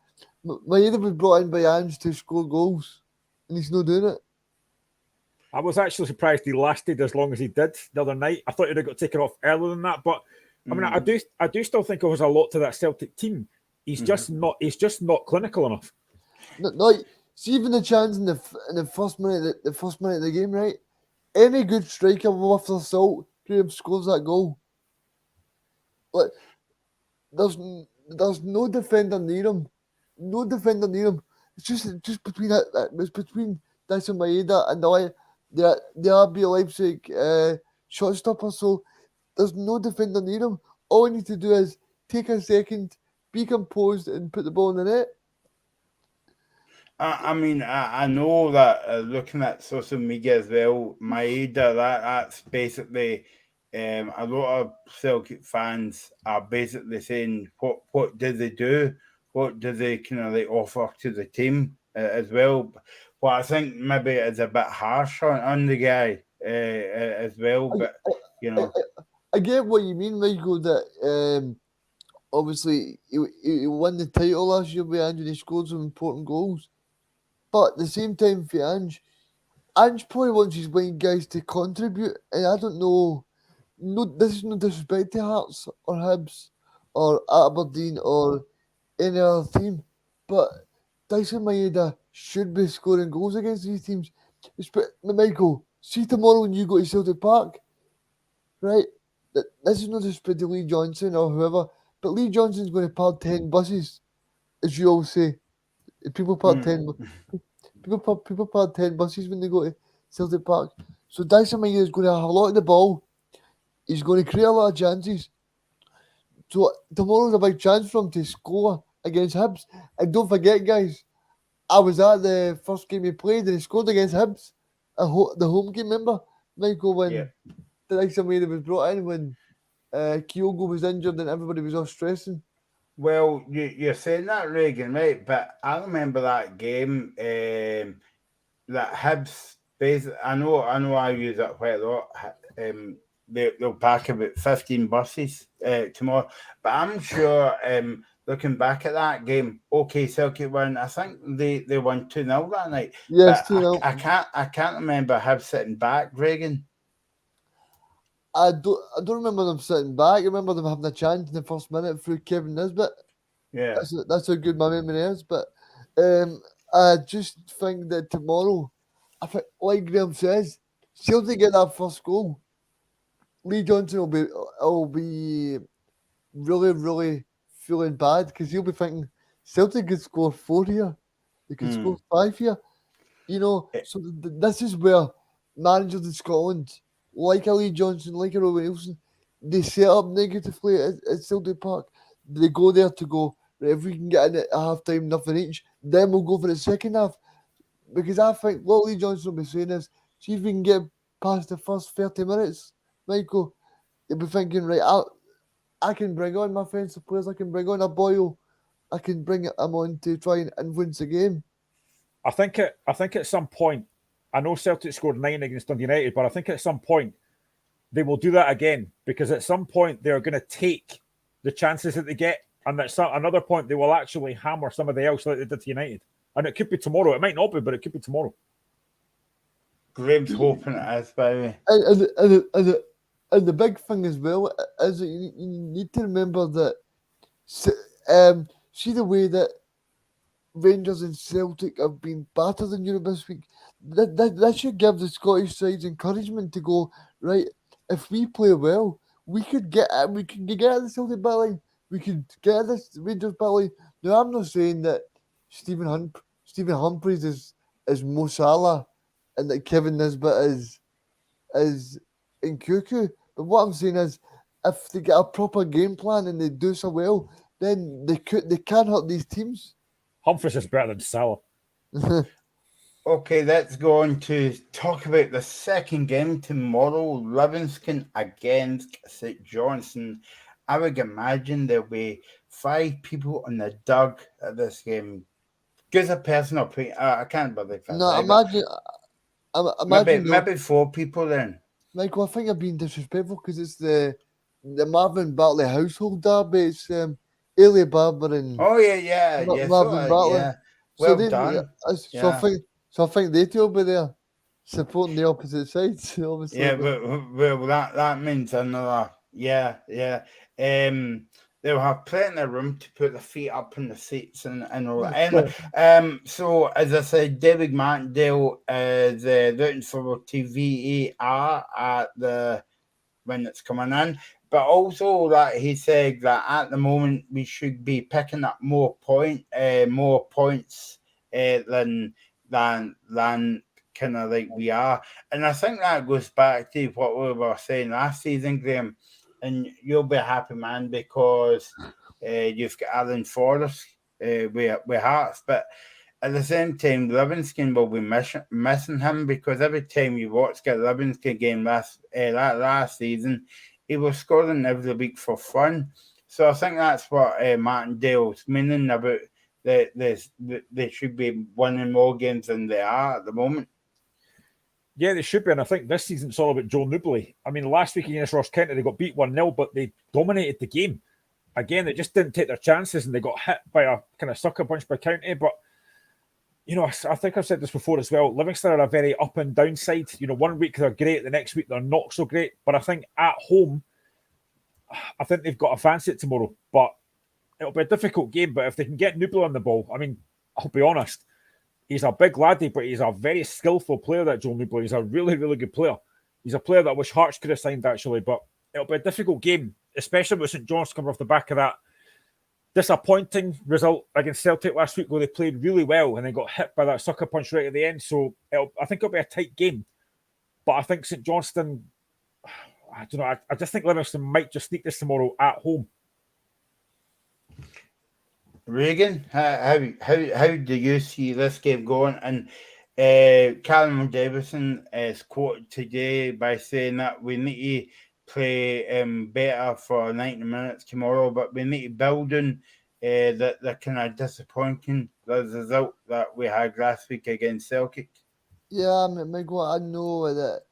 Maeda was brought in by Ange to score goals, and he's not doing it. I was actually surprised he lasted as long as he did the other night. I thought he'd have got taken off earlier than that, but I mean, I do still think there was a lot to that Celtic team. He's just not clinical enough. No, see, even the chance in the first minute of the game, right? Any good striker worth their salt, Graham, scores that goal. Like, there's no defender near him. No defender near him. It's just between it's between Daizen Maeda and the RB Leipzig shot stopper. So there's no defender near him. All you need to do is take a second, be composed, and put the ball in the net. I mean, I know that looking at social media as well, Maeda, that's basically a lot of Celtic fans are basically saying, what do they do? What do they kind of like offer to the team as well? Well, I think maybe it's a bit harsh on the guy as well, but you know. I get what you mean, Michael, that obviously he won the title last year with Ange and he scored some important goals. But at the same time, for Ange probably wants his wing guys to contribute. And I don't know, this is no disrespect to Hearts or Hibs or Aberdeen or any other team. But Daizen Maeda should be scoring goals against these teams. Michael, see tomorrow when you go to Celtic Park, right? This is not disrespect to Lee Johnson or whoever, but Lee Johnson's going to park 10 buses, as you all say. People park 10 buses when they go to Celtic Park. So Daizen Maeda is going to have a lot of the ball. He's going to create a lot of chances. So tomorrow's a big chance for him to score against Hibs. And don't forget, guys, I was at the first game he played and he scored against Hibs. The home game, remember? Michael, when Daizen Maeda was brought in, when Kyogo was injured and everybody was all stressing. Well, you're saying that, Reegan, right? But I remember that game that Hibs. Basically, I know I use that quite a lot. They'll pack about 15 buses tomorrow, but I'm sure. Looking back at that game, okay, Celtic won. I think they won 2-0 that night. Yes, 2-0. I can't remember Hibs sitting back, Reegan. I don't remember them sitting back. I remember them having a chance in the first minute through Kevin Nisbet. Yeah, that's how good my memory is. But I just think that tomorrow, I think, like Graham says, Celtic get that first goal. Lee Johnson will be really, really feeling bad because he'll be thinking Celtic could score 4 here, they could score 5 here. You know, so this is where managers in Scotland like a Lee Johnson, like a Rowan Wilson, they set up negatively at Celtic Park. They go there to go, right, if we can get in at half time, nothing each, then we'll go for the second half. Because I think what Lee Johnson will be saying is, see if we can get past the first 30 minutes, Michael, you'll be thinking, right, I can bring on my offensive players, I can bring on a Boyle, I can bring him on to try and influence the game. I think at some point, I know Celtic scored 9 against Dundee United, but I think at some point they will do that again, because at some point they're going to take the chances that they get, and at another point they will actually hammer somebody else like they did to United. And it could be tomorrow. It might not be, but it could be tomorrow. Graham's hoping it is, by the way. And the big thing as well is that you need to remember that, see the way that Rangers and Celtic have been battered in Europe this week. That should give the Scottish sides encouragement to go, right, if we play well, we could get out of the Celtic battling. We could get out of this Rangers battling. Now, I'm not saying that Stephen Humphries is Mo Salah and that Kevin Nisbet is Nkuku. But what I'm saying is, if they get a proper game plan and they do so well, then they can hurt these teams. Humphries is better than Salah. Okay, let's go on to talk about the second game tomorrow. Livingston against St Johnstone. I would imagine there'll be 5 people on the dug at this game. Gives a personal opinion. I can't believe that. No, imagine maybe 4 people then. Michael, I think I'm being disrespectful because it's the Marvin Bartley household derby. It's Ailey Barber and Marvin Bartley. Yeah. Well done. So I think they two will be there supporting the opposite sides. Obviously. Yeah, well, that means another. Yeah. They'll have plenty of room to put their feet up in the seats and all that. Anyway, so as I said, David Martindale is looking for TVAR at when it's coming in, but also that he said that at the moment we should be picking up more points than kind of like we are, and I think that goes back to what we were saying last season, Graham. And you'll be a happy man because you've got Alan Forrest with Hearts. But at the same time, Livingston will be missing him because every time you watch the Livingston game last season, he was scoring every week for fun. So I think that's what Martindale's meaning about they should be winning more games than they are at the moment. Yeah, they should be, and I think this season it's all about Joe Nubley. I mean, last week against Ross County, they got beat 1-0, but they dominated the game. Again, they just didn't take their chances, and they got hit by a kind of sucker punch by County. But, I think I've said this before as well, Livingston are a very up and down side. 1 week they're great, the next week they're not so great. But I think at home, I think they've got to fancy it tomorrow. But it'll be a difficult game, but if they can get Nubley on the ball, I mean, I'll be honest, he's a big laddie, but he's a very skillful player, that Joe Nubley. He's a really, really good player. He's a player that I wish Hearts could have signed, actually, but it'll be a difficult game, especially with St John's coming off the back of that disappointing result against Celtic last week where they played really well and they got hit by that sucker punch right at the end. So I think it'll be a tight game. But I think St Johnstone, I don't know, I just think Livingston might just sneak this tomorrow at home. Reegan, how do you see this game going? And Callum Davison is quoted today by saying that we need to play better for 90 minutes tomorrow, but we need to build on the kind of disappointing result that we had last week against Celtic. Yeah, I mean, Michael, I know that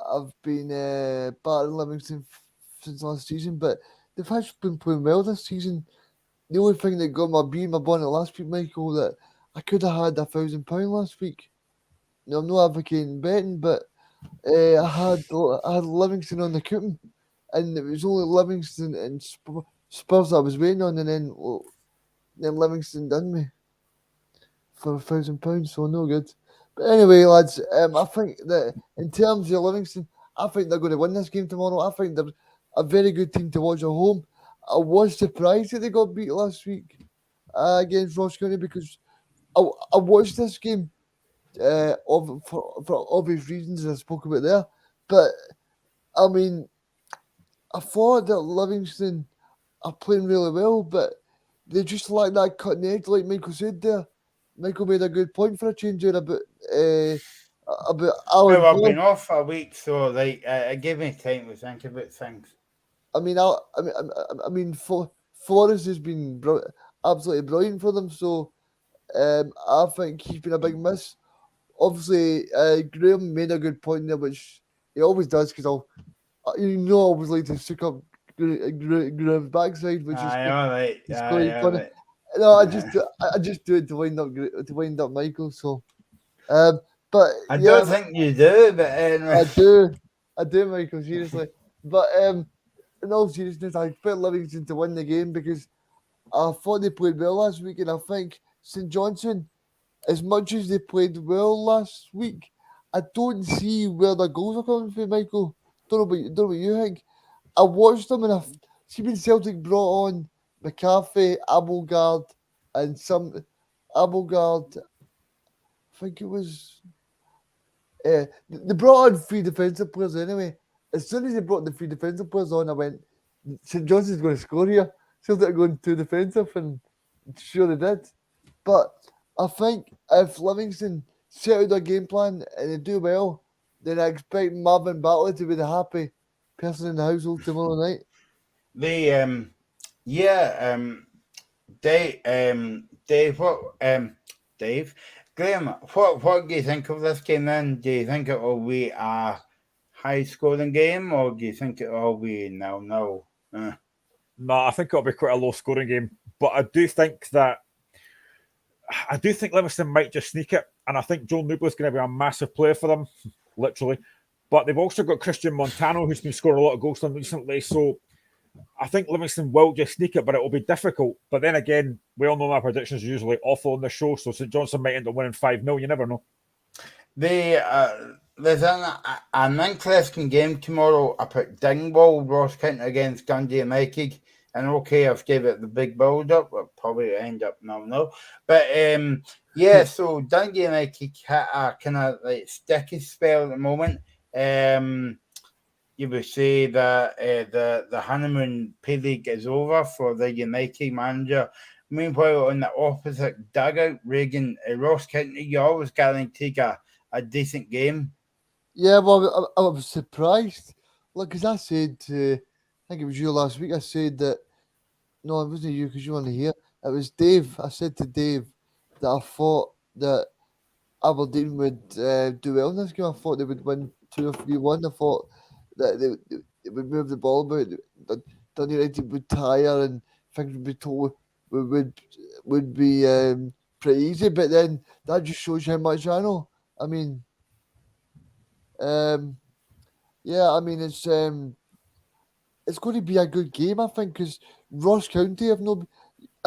I've been battling Livingston since last season, but they've actually been playing well this season. The only thing that got my bee in my bonnet last week, Michael, that I could have had £1,000 last week. I'm not advocating betting, but I had Livingston on the coupon, and it was only Livingston and Spurs I was waiting on, and then Livingston done me for £1,000, so no good. But anyway, lads, I think that in terms of Livingston, I think they're going to win this game tomorrow. I think they're a very good team to watch at home. I was surprised that they got beat last week against Ross County because I watched this game for obvious reasons I spoke about there. But I mean, I thought that Livingston are playing really well, but they just lack that cutting edge, like Michael said there. Michael made a good point for a change there about Alan Well, I've Ford. been off for a week, so like it gave me time to think about things. I mean, Forrest has been absolutely brilliant for them. So I think he's been a big miss. Obviously, Graham made a good point there, which he always does, because I always like to stick up Graham's backside, which is I know, like, it's quite aye, funny. like, No, I just do it to wind up Michael. So, but I yeah, don't think you do, but anyway. I do, Michael, seriously. But in all seriousness, I expect Livingston to win the game because I thought they played well last week, and I think St Johnson, as much as they played well last week, I don't see where the goals are coming from, Michael. Don't know what you think. I watched them, and I've seen when Celtic brought on McCarthy, Abelgard, and some Abelgard. I think it was. They brought on 3 defensive players anyway. As soon as they brought the 3 defensive players on, I went, St Johnson's going to score here. Celtic are going 2 defensive, and sure they did. But I think if Livingston set out their game plan and they do well, then I expect Marvin Batley to be the happy person in the household tomorrow night. The Dave, Graham, what do you think of this game then? Do you think it will be a high scoring game, or do you think it will be 0-0? No, I think it'll be quite a low scoring game. But I do think Livingston might just sneak it. And I think Joel Newble's going to be a massive player for them, literally. But they've also got Christian Montano, who's been scoring a lot of goals for them recently. So I think Livingston will just sneak it, but it will be difficult. But then again, we all know my predictions are usually awful on the show. So St Johnson might end up winning 5-0. You never know. There's an interesting game tomorrow up at Dingwall, Ross County against Dundee United. And okay, I've gave it the big build up, but probably end up 0-0. But yeah, so Dundee United hit a kind of like sticky spell at the moment. You would say that the honeymoon period is over for the United manager. Meanwhile, on the opposite dugout, Reegan, Ross County, you always guarantee a decent game. Yeah, well, I was surprised. Look, because I said, I think it was you last week, I said that, no, it wasn't you because you weren't here. It was Dave. I said to Dave that I thought that Aberdeen would do well in this game. I thought they would win 2 or 3-1. I thought that they would move the ball about. That Dundee United would tire and things would be would be pretty easy. But then that just shows you how much I know. I mean, yeah, I mean it's going to be a good game, I think, because Ross County I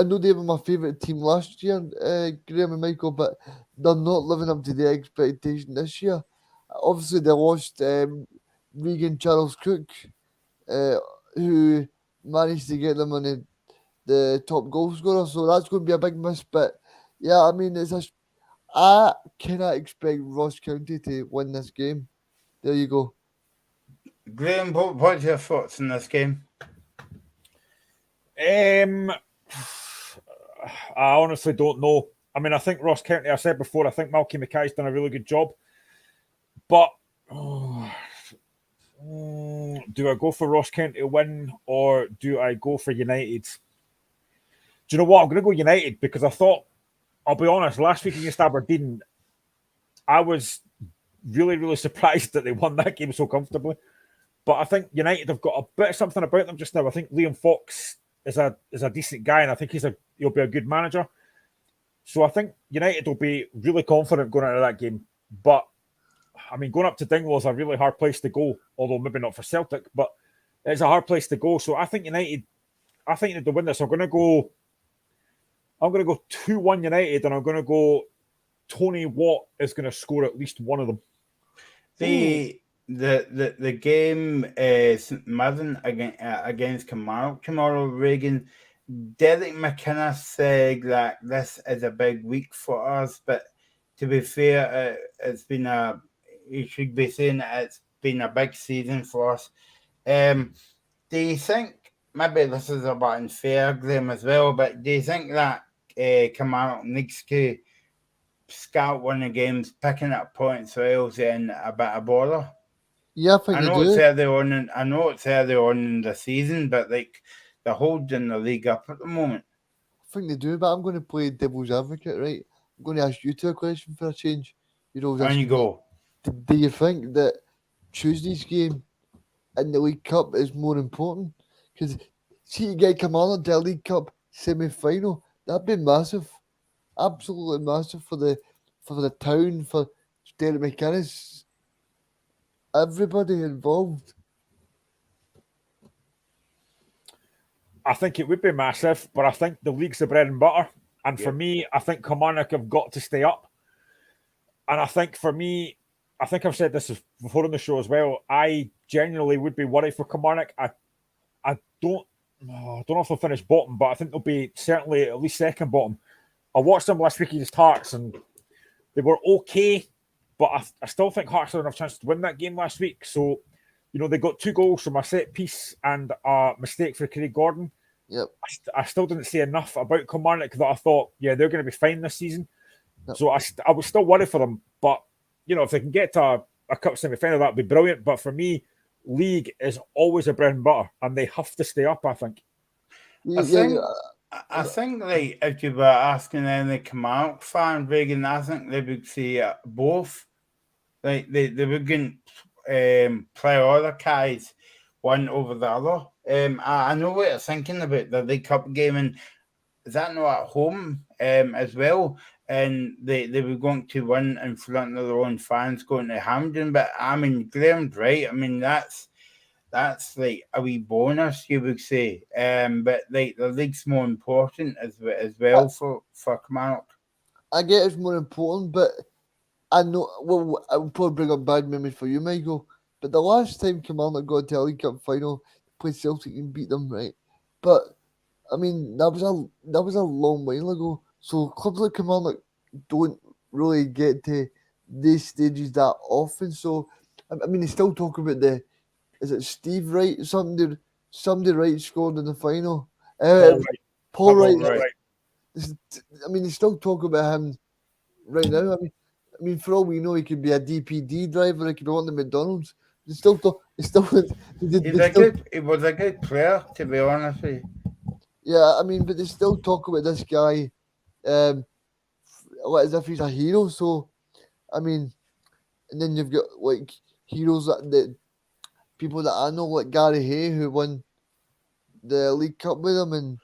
know they were my favourite team last year, Graham and Michael, but they're not living up to the expectation this year. Obviously, they lost Reegan Charles Cook, who managed to get them on the top goal scorer, so that's going to be a big miss. But yeah, I mean, I cannot expect Ross County to win this game. There you go. Graham, what's your thoughts on this game? I honestly don't know. I mean, I think Ross County, I said before, I think Malky Mackay's done a really good job. But do I go for Ross County to win, or do I go for United? Do you know what? I'm going to go United because I thought, I'll be honest, last week against Aberdeen, I was really, really surprised that they won that game so comfortably. But I think United have got a bit of something about them just now. I think Liam Fox is a decent guy, and I think he'll be a good manager. So I think United will be really confident going into that game. But I mean, going up to Dingwall is a really hard place to go, although maybe not for Celtic, but it's a hard place to go. So I think United to win this. I'm going to go 2-1 United, and I'm going to go Tony Watt is going to score at least one of them. The game St Mirren against Kilmarnock tomorrow, Reegan. Derek McInnes said that this is a big week for us, but to be fair, it's been you should be saying that it's been a big season for us. Do you think, maybe this is a bit unfair, Graham, as well, but do you think that Kilmarnock needs to scout one of the games, picking up points Wales in a bit of bother? Yeah, I think I they know do. it's early on. I know it's early on in the season, but like they're holding the league up at the moment. I think they do, but I'm going to play devil's advocate, right? I'm going to ask you two a question for a change. You know, On you go. do you think that Tuesday's game in the League Cup is more important? Because see, you get Kilmarnock to a League Cup semi-final, that'd be massive, absolutely massive for the town, for Derek McInnes, everybody involved. I think it would be massive, but I think the league's the bread and butter. And for Yep. me, I think Kilmarnock have got to stay up. And I think for me, I think I've said this before on the show as well. I genuinely would be worried for Kilmarnock. I don't know if they'll finish bottom, but I think they'll be certainly at least second bottom. I watched them last week against Hearts, and they were okay, but I still think Hearts had enough chance to win that game last week. So, you know, they got 2 goals from a set piece and a mistake for Craig Gordon. Yep. I still didn't say enough about Kilmarnock that I thought, yeah, they're going to be fine this season. Yep. So I was still worried for them. But, you know, if they can get to a cup semi-final, that'd be brilliant. But for me, league is always a bread and butter, and they have to stay up, I think. I think, like, if you were asking any Kilmarnock fan, Reegan, I think they would say both. Like, they wouldn't play all the guys one over the other. I know what you're thinking about the League Cup game, and is that not at home as well? And they were going to win in front of their own fans going to Hampden. But, I mean, Graham's right. I mean, that's like a wee bonus, you would say. But like the league's more important as well for Kilmarnock. I get it's more important, but I know. Well, I would probably bring up bad memories for you, Michael. But the last time Kilmarnock got to a League Cup final, played Celtic and beat them, right? But I mean, that was a long while ago. So clubs like Kilmarnock don't really get to these stages that often. So I mean, they still talk about is it Steve Wright? Somebody Wright scored in the final. Paul Wright. I mean, they still talk about him right now. I mean, for all we know, he could be a DPD driver. He could be on the McDonald's. He was a good player, to be honest with you. Yeah, I mean, but they still talk about this guy, as if he's a hero. So, I mean, and then you've got like heroes that people that I know, like Gary Hay, who won the League Cup with him, and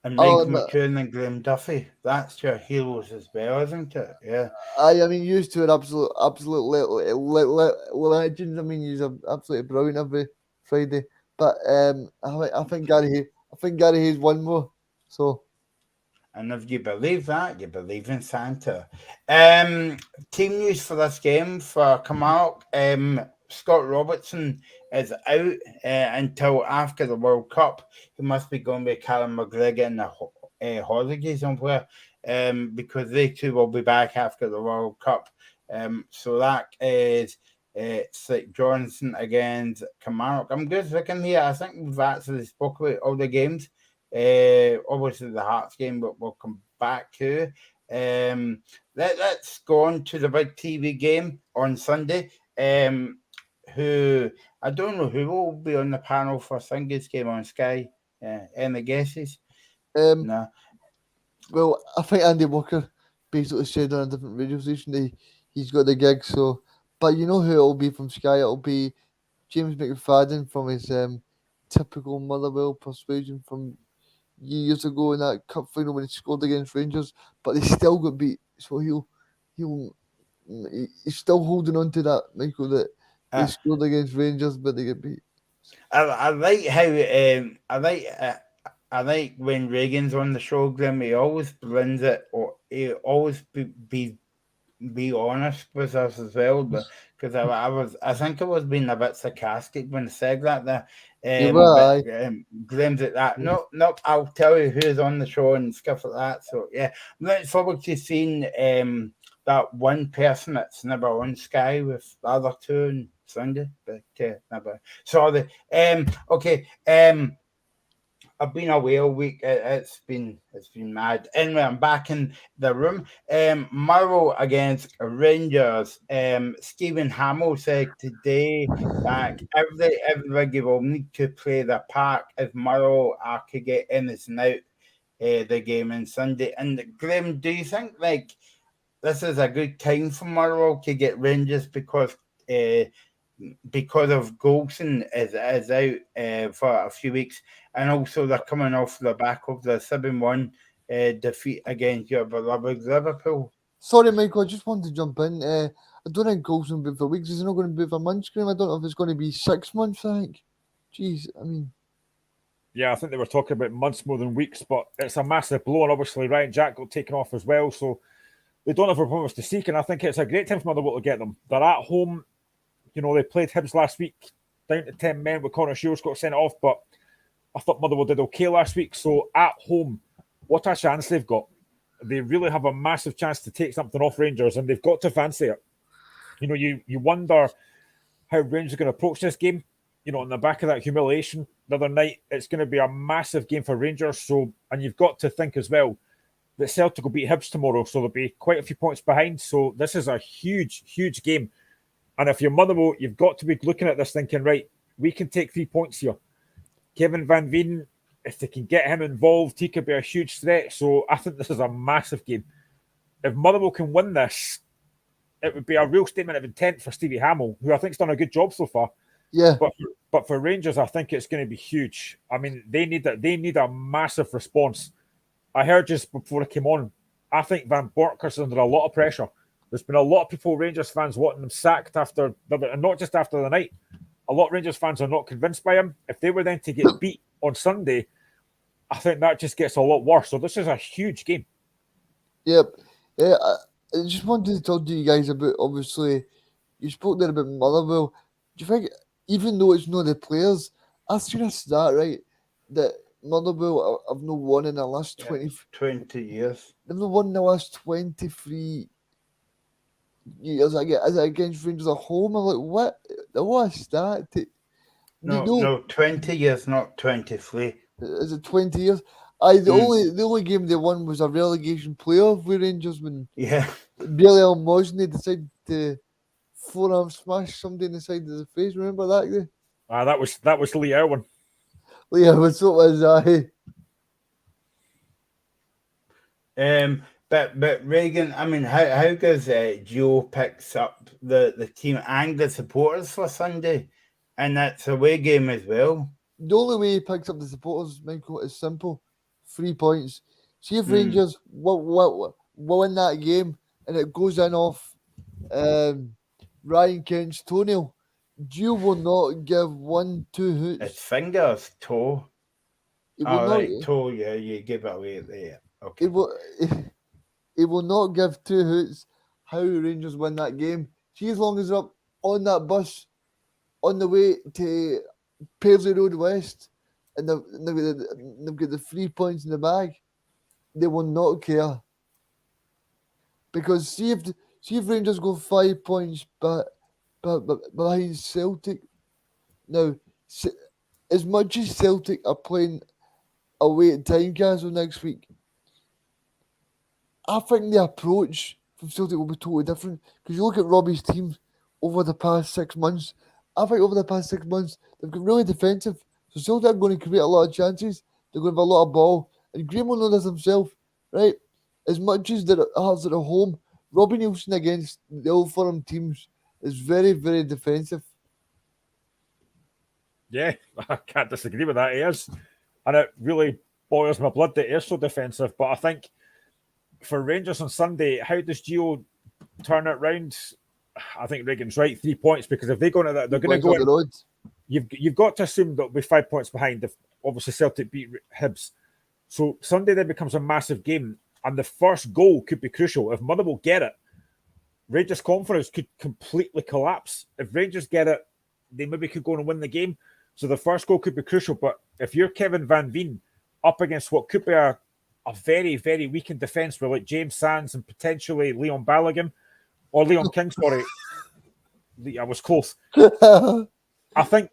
Mike McEwan and Graham Duffy. That's your heroes as well, isn't it? Yeah. I mean, used to an absolute legends. I mean, he's absolutely brilliant every Friday. But I think Gary Hay's won more. So. And if you believe that, you believe in Santa. Team news for this game for Kilmarnock. Scott Robertson is out until after the World Cup. He must be going with Callum McGregor and the holiday somewhere because they two will be back after the World Cup. So that is St Johnson against Kilmarnock. I'm just looking here. I think we've actually spoke about all the games. Obviously the Hearts game, but we'll come back to. Let's go on to the big TV game on Sunday. Who I don't know who will be on the panel for Sunday's game on Sky. Any guesses? No. Well, I think Andy Walker basically said on a different radio station that he's got the gig. So, but you know who it'll be from Sky? It'll be James McFadden from his typical Motherwell persuasion from years ago in that cup final when he scored against Rangers. But they still got beat, so he's still holding on to that, Michael, that they scored against Rangers, but they get beat. I like how I like when Reegan's on the show, Grim. He always blends it, or he always be honest with us as well. But because I think I was being a bit sarcastic when I said that. Grim's at that. No, I'll tell you who's on the show and stuff like that. So yeah, I'm looking forward to seeing that one person that's never on Sky with the other two, and Sunday, but never. Sorry. Okay. I've been away all week. It's been mad. Anyway, I'm back in the room. Murrow against Rangers. Stephen Hamill said today that everybody will need to play their part if Murrow are to get anything out the game on Sunday. And Graham, do you think like this is a good time for Murrow to get Rangers because of Golson is out for a few weeks, and also they're coming off the back of the 7-1 defeat against your beloved Liverpool? Sorry, Michael, I just wanted to jump in. I don't think Golson will be for weeks. Is he not going to be for months, Graham? I don't know if it's going to be 6 months, I think. Jeez, I mean... Yeah, I think they were talking about months more than weeks, but it's a massive blow, and obviously Ryan Jack got taken off as well, so they don't have a promise to seek, and I think it's a great time for Motherwell to get them. They're at home. You know, they played Hibs last week, down to 10 men with Connor Shields got sent off, but I thought Motherwell did okay last week. So at home, what a chance they've got. They really have a massive chance to take something off Rangers, and they've got to fancy it. You know, you wonder how Rangers are going to approach this game. You know, on the back of that humiliation the other night, it's going to be a massive game for Rangers. So, and you've got to think as well that Celtic will beat Hibs tomorrow, so they'll be quite a few points behind. So this is a huge, huge game. And if you're Motherwell, you've got to be looking at this thinking, right, we can take 3 points here. Kevin Van Veen, if they can get him involved, he could be a huge threat. So I think this is a massive game. If Motherwell can win this, it would be a real statement of intent for Stevie Hamill, who I think's done a good job so far. Yeah. But for Rangers, I think it's going to be huge. I mean, they need a massive response. I heard just before I came on, I think Van Borker's under a lot of pressure. There's been a lot of people, Rangers fans, wanting him sacked after, and not just after the night. A lot of Rangers fans are not convinced by him. If they were then to get beat on Sunday, I think that just gets a lot worse. So this is a huge game. Yep. Yeah, I just wanted to talk to you guys about, obviously, you spoke there about Motherwell. Do you think, even though it's not the players, I've seen a stat, right, that Motherwell have not won in the last 20 years. They've not won in the last 23 years against Rangers at home. I'm like, what a stat. No, 20 years, not 23. Is it 20 years? The only game they won was a relegation playoff with Rangers when Billy Almosny decided to forearm smash somebody in the side of the face. Remember that day? That was Lee Irwin. Yeah, but so was I. But Reegan, I mean, how does Joe picks up the team and the supporters for Sunday, and that's a away game as well? The only way he picks up the supporters, Michael, is simple: 3 points. See if Rangers win that game and it goes in off Ryan Kent's toenail, Joe will not give 1-2 hoots. It's fingers, toe. Toe. Yeah, you give it away there. Okay. He will not give 2 hoots how Rangers win that game. See, as long as they're up on that bus on the way to Paisley Road West and they've got the 3 points in the bag, they will not care. Because see if Rangers go 5 points behind Celtic. Now, as much as Celtic are playing away at Tynecastle next week, I think the approach from Celtic will be totally different. Because you look at Robbie's team over the past 6 months, I think over the past 6 months, they've got really defensive. So Celtic are going to create a lot of chances. They're going to have a lot of ball. And Graham will know this himself, right? As much as their hearts are at home, Robbie Nielsen against the Old Firm teams is very, very defensive. Yeah, I can't disagree with that. He is. And it really boils my blood that he is so defensive. But I think for Rangers on Sunday, how does Gio turn it round? I think Reegan's right, 3 points, because if they go into that, they're going to go in. The You've got to assume that we'll be 5 points behind if obviously Celtic beat Hibs. So Sunday then becomes a massive game, and the first goal could be crucial. If Motherwell get it, Rangers' confidence could completely collapse. If Rangers get it, they maybe could go and win the game. So the first goal could be crucial. But if you're Kevin Van Veen up against what could be a very, very weakened defence with like James Sands and potentially Leon King, sorry, I was close. I think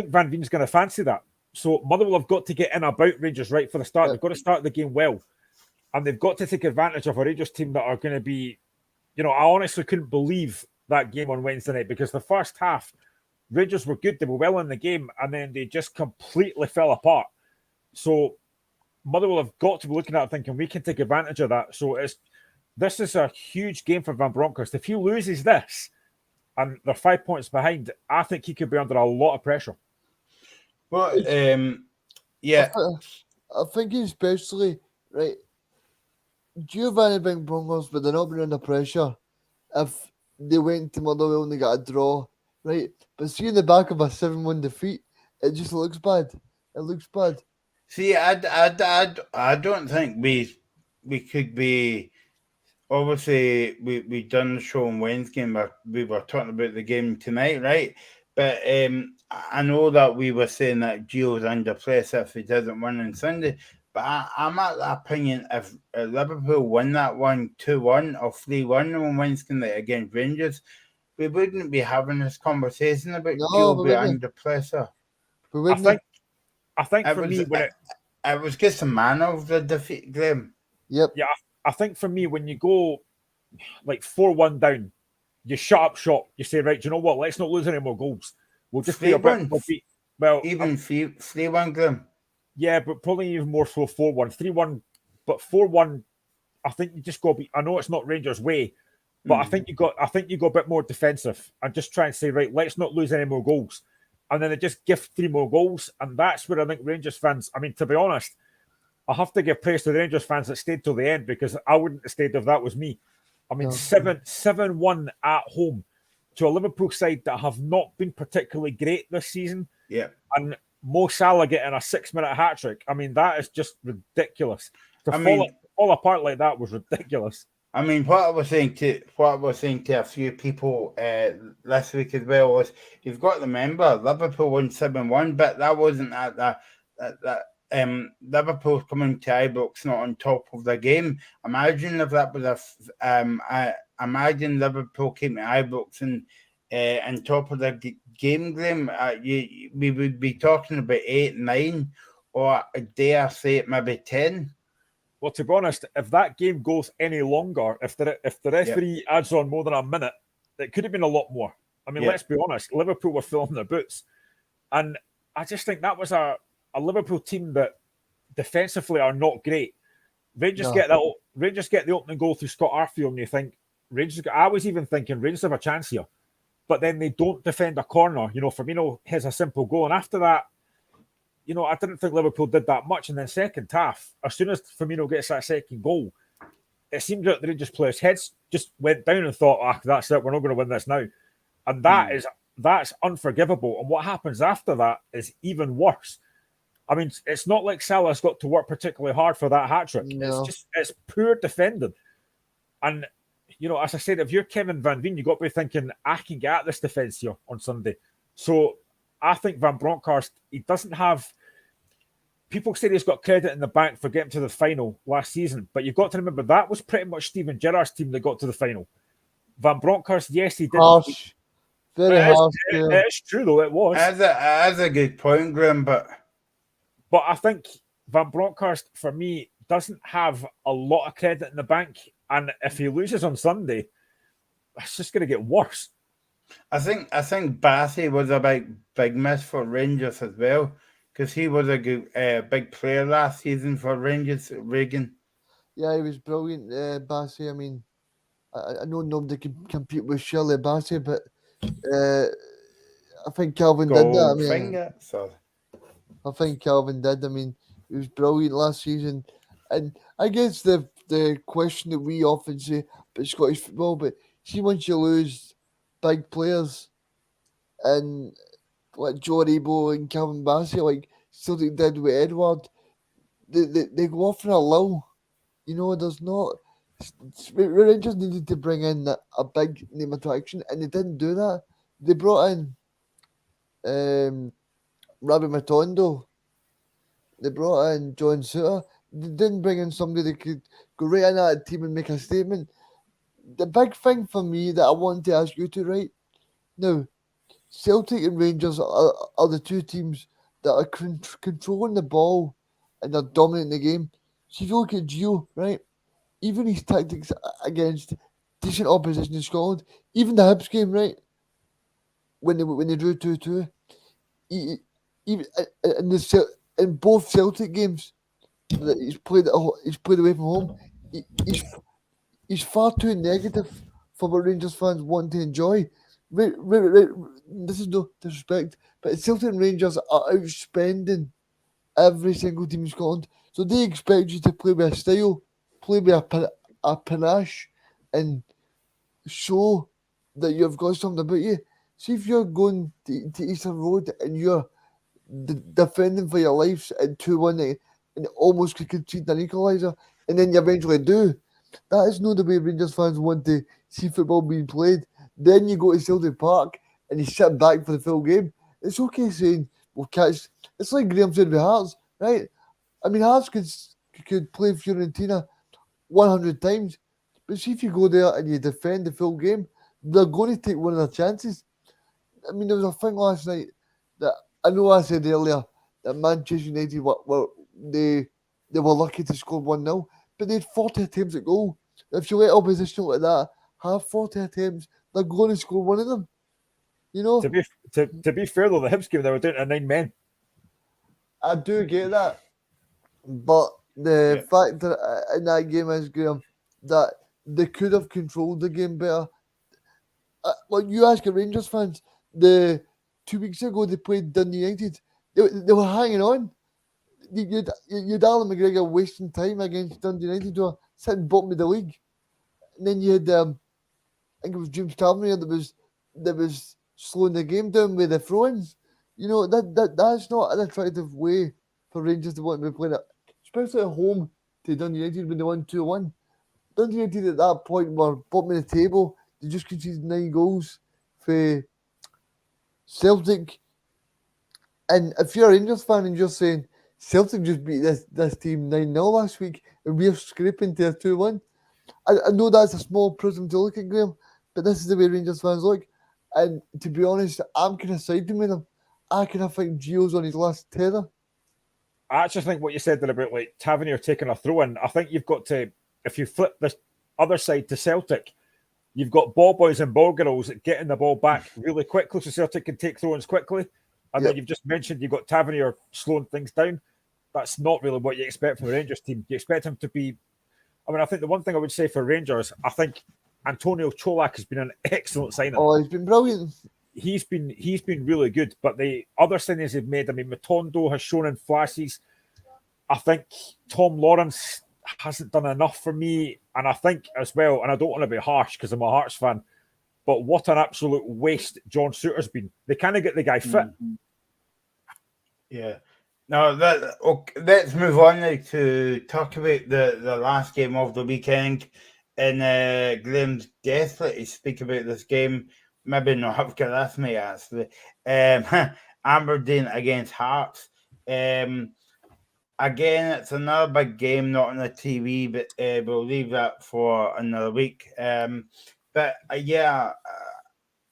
Van Veen's going to fancy that. So Motherwell have got to get in about Rangers right for the start. They've got to start the game well. And they've got to take advantage of a Rangers team that are going to be, I honestly couldn't believe that game on Wednesday night, because the first half, Rangers were good. They were well in the game, and then they just completely fell apart. So Motherwell have got to be looking at it thinking, we can take advantage of that. So this is a huge game for Van Bronckhorst. If he loses this, and they're 5 points behind, I think he could be under a lot of pressure. Well, yeah. I think especially, right, Giovanni Van Bronckhorst, but they're not being under pressure if they went to Motherwell and they got a draw, right? But see in the back of a 7-1 defeat, it just looks bad. It looks bad. See, I don't think we could be. Obviously, we done the show on Wednesday, and we were talking about the game tonight, right? But I know that we were saying that Gio's under pressure if he doesn't win on Sunday. But I'm at the opinion, if Liverpool win that one 2-1 or 3-1 on Wednesday night against Rangers, we wouldn't be having this conversation about Gio being under pressure. I think for me, it was just a man of the defeat, Graham. Yep. Yeah, I think for me, when you go like 4-1 down, you shut up shop. You say, right, do you know what? Let's not lose any more goals. We'll just be a bit. Even 3-1, Graham. Yeah, but probably even more so 4-1, 3-1, but 4-1. I think you just got to be. I know it's not Rangers' way, but I think you got a bit more defensive and just try and say, right, let's not lose any more goals, and then they just gift 3 more goals, and that's where I think Rangers fans. I mean, to be honest, I have to give praise to the Rangers fans that stayed till the end, because I wouldn't have stayed if that was me. I mean, 7-1 at home to a Liverpool side that have not been particularly great this season. Yeah, and Mo Salah getting a 6-minute hat trick. I mean, that is just ridiculous. Fall apart like that was ridiculous. I mean, what I was saying to a few people last week as well was, you've got to remember Liverpool won 7-1, but that wasn't at that. Liverpool coming to Ibrox not on top of the game. Imagine if that was imagine Liverpool came to Ibrox and on top of the game, Graham, we would be talking about 8, 9, or dare say it, maybe 10. Well, to be honest, if that game goes any longer, if the referee adds on more than a minute, it could have been a lot more. I mean, let's be honest, Liverpool were filling their boots. And I just think that was a Liverpool team that defensively are not great. Rangers get the opening goal through Scott Arfield, and you think, I was even thinking Rangers have a chance here. But then they don't defend a corner. Firmino has a simple goal. And after that, I didn't think Liverpool did that much. And then second half, as soon as Firmino gets that second goal, it seemed that the Rangers players' heads just went down and thought, that's it, we're not going to win this now. And that's unforgivable. And what happens after that is even worse. I mean, it's not like Salah's got to work particularly hard for that hat trick. No. It's poor defending. And as I said, if you're Kevin Van Veen, you've got to be thinking, I can get at this defence here on Sunday. So I think Van Bronckhorst, he doesn't have... People say he's got credit in the bank for getting to the final last season, but you've got to remember that was pretty much Steven Gerrard's team that got to the final. Van Bronckhorst, yes, he did. Harsh. Very harsh. It's true, though, it was. That's a good point, Graham, but I think Van Bronckhorst, for me, doesn't have a lot of credit in the bank. And if he loses on Sunday, it's just going to get worse. I think Bassey was a big miss for Rangers as well, because he was a good big player last season for Rangers. Reegan. Yeah, he was brilliant, Bassey. I mean, I know nobody can compete with Shirley Bassey, but I think Calvin did that. I think Calvin did. I mean, he was brilliant last season. And I guess the question that we often say about Scottish football, but see, once you lose big players and like Joe Aribo and Calvin Bassey, like Celtic did with Edward, they go off for a lull. There's not... Rangers needed to bring in a big name attraction, and they didn't do that. They brought in Robbie Matondo. They brought in John Suter. They didn't bring in somebody that could go right in that team and make a statement. The big thing for me that I want to ask you to, right? Now, Celtic and Rangers are the two teams that are controlling the ball and they're dominating the game. So if you look at Gio, right, even his tactics against decent opposition in Scotland, even the Hibs game, right, when they drew 2-2, even in both Celtic games that he's played away from home, he's far too negative for what Rangers fans want to enjoy. This is no disrespect, but Celtic and Rangers are outspending every single team in Scotland. So they expect you to play with a style, play with a panache, and show that you've got something about you. See if you're going to Eastern Road and you're defending for your lives at 2-1 and almost could concede an equaliser, and then you eventually do. That is not the way Rangers fans want to see football being played. Then you go to Celtic Park and you sit back for the full game. It's okay saying we'll catch. It's like Graham said with Hearts, right? I mean, Hearts could play Fiorentina 100 times, but see if you go there and you defend the full game, they're going to take one of their chances. I mean, there was a thing last night that I know I said earlier that Manchester United they were lucky to score 1-0, but they had 40 attempts at goal. If you let opposition like that have 40 attempts, they're going to score one of them. You know? To be fair though, the Hibs game they were doing it at 9 men. I do get that. But the fact that in that game is, Graham, that they could have controlled the game better. Well, you ask Rangers fans, the 2 weeks ago they played Dundee United. They were hanging on. You'd Alan McGregor wasting time against Dundee United, who are sitting bottom of the league. And then you had, I think it was James Tavernier that was slowing the game down with the throw-ins. You know, that's not an attractive way for Rangers to want to be playing it, especially at home to Dundee United when they won 2-1. Dundee United at that point were bottom of the table. They just conceded 9 goals for Celtic. And if you're a Rangers fan and you're saying Celtic just beat this team 9-0 last week and we're scraping to a 2-1, I know that's a small prism to look at, Graham, but this is the way Rangers fans look. And to be honest, I'm kind of siding with them. I kind of think Gio's on his last tether. I actually think what you said there about like Tavernier taking a throw in, I think you've got to, if you flip the other side to Celtic, you've got ball boys and ball girls getting the ball back really quickly so Celtic can take throw-ins quickly. And then you've just mentioned you've got Tavernier slowing things down. That's not really what you expect from the Rangers team. You expect him to be... I mean, I think the one thing I would say for Rangers, I think Antonio Cholak has been an excellent signing. Oh, he's been brilliant. He's been really good. But the other signings they've made, I mean, Matondo has shown in flashes. I think Tom Lawrence hasn't done enough for me. And I think as well, and I don't want to be harsh because I'm a Hearts fan, but what an absolute waste John Souttar's been. They kind of get the guy fit. Yeah. Now, let's move on now to talk about the last game of the weekend. And Graham's desperate to speak about this game. Maybe not after this, mate, actually. Aberdeen against Hearts. Again, it's another big game, not on the TV, but we'll leave that for another week. But yeah,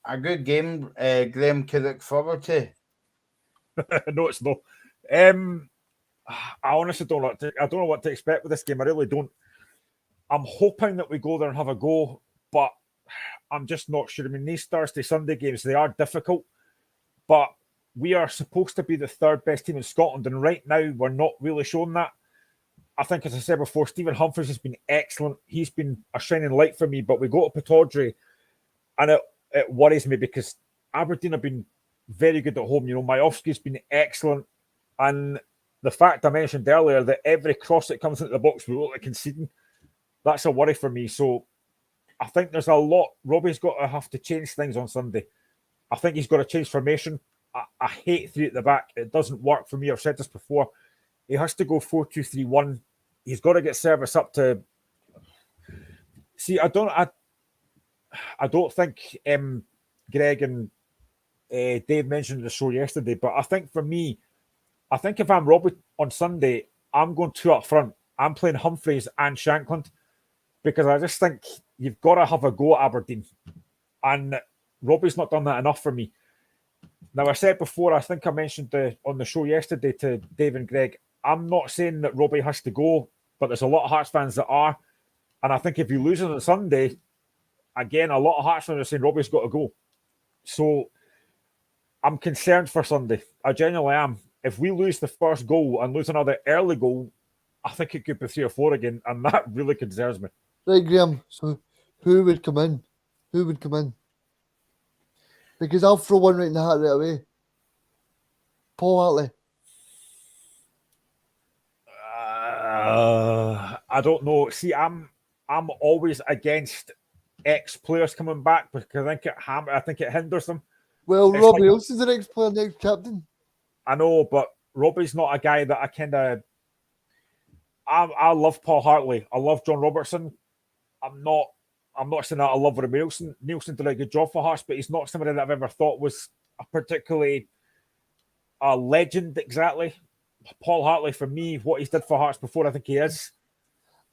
a good game Graham could look forward to. No, it's not. I honestly don't know. I don't know what to expect with this game. I really don't. I'm hoping that we go there and have a go, but I'm just not sure. I mean, these Thursday, Sunday games, they are difficult, but we are supposed to be the third best team in Scotland, and right now we're not really showing that. I think, as I said before, Stephen Humphries has been excellent. He's been a shining light for me, but we go to Pittodrie, and it worries me because Aberdeen have been very good at home. You know, Majowski's been excellent. And the fact I mentioned earlier that every cross that comes into the box we look like conceding, that's a worry for me. So I think there's a lot. Robbie's got to have to change things on Sunday. I think he's got to change formation. I hate 3 at the back. It doesn't work for me. I've said this before. He has to go 4-2-3-1. He's got to get service up to... See, I don't think Greg and Dave mentioned the show yesterday, but I think for me, I think if I'm Robbie on Sunday, I'm going 2 up front. I'm playing Humphreys and Shankland because I just think you've got to have a go at Aberdeen. And Robbie's not done that enough for me. Now, I said before, I think I mentioned on the show yesterday to Dave and Greg, I'm not saying that Robbie has to go, but there's a lot of Hearts fans that are. And I think if he loses on Sunday, again, a lot of Hearts fans are saying Robbie's got to go. So I'm concerned for Sunday. I genuinely am. If we lose the first goal and lose another early goal, I think it could be 3 or 4 again. And that really concerns me. Right, Graham. So who would come in? Who would come in? Because I'll throw one right in the hat right away. Paul Hartley. I don't know. See, I'm always against ex-players coming back because I think it hinders them. Well, It's Robbie like- else is the next player, next captain. I know, but Robbie's not a guy that I kind of. I love Paul Hartley. I love John Robertson. I'm not saying that I love Robbie Nielsen. Nielsen did a good job for Hearts, but he's not somebody that I've ever thought was a particularly a legend exactly. Paul Hartley, for me, what he's did for Hearts before, I think he is.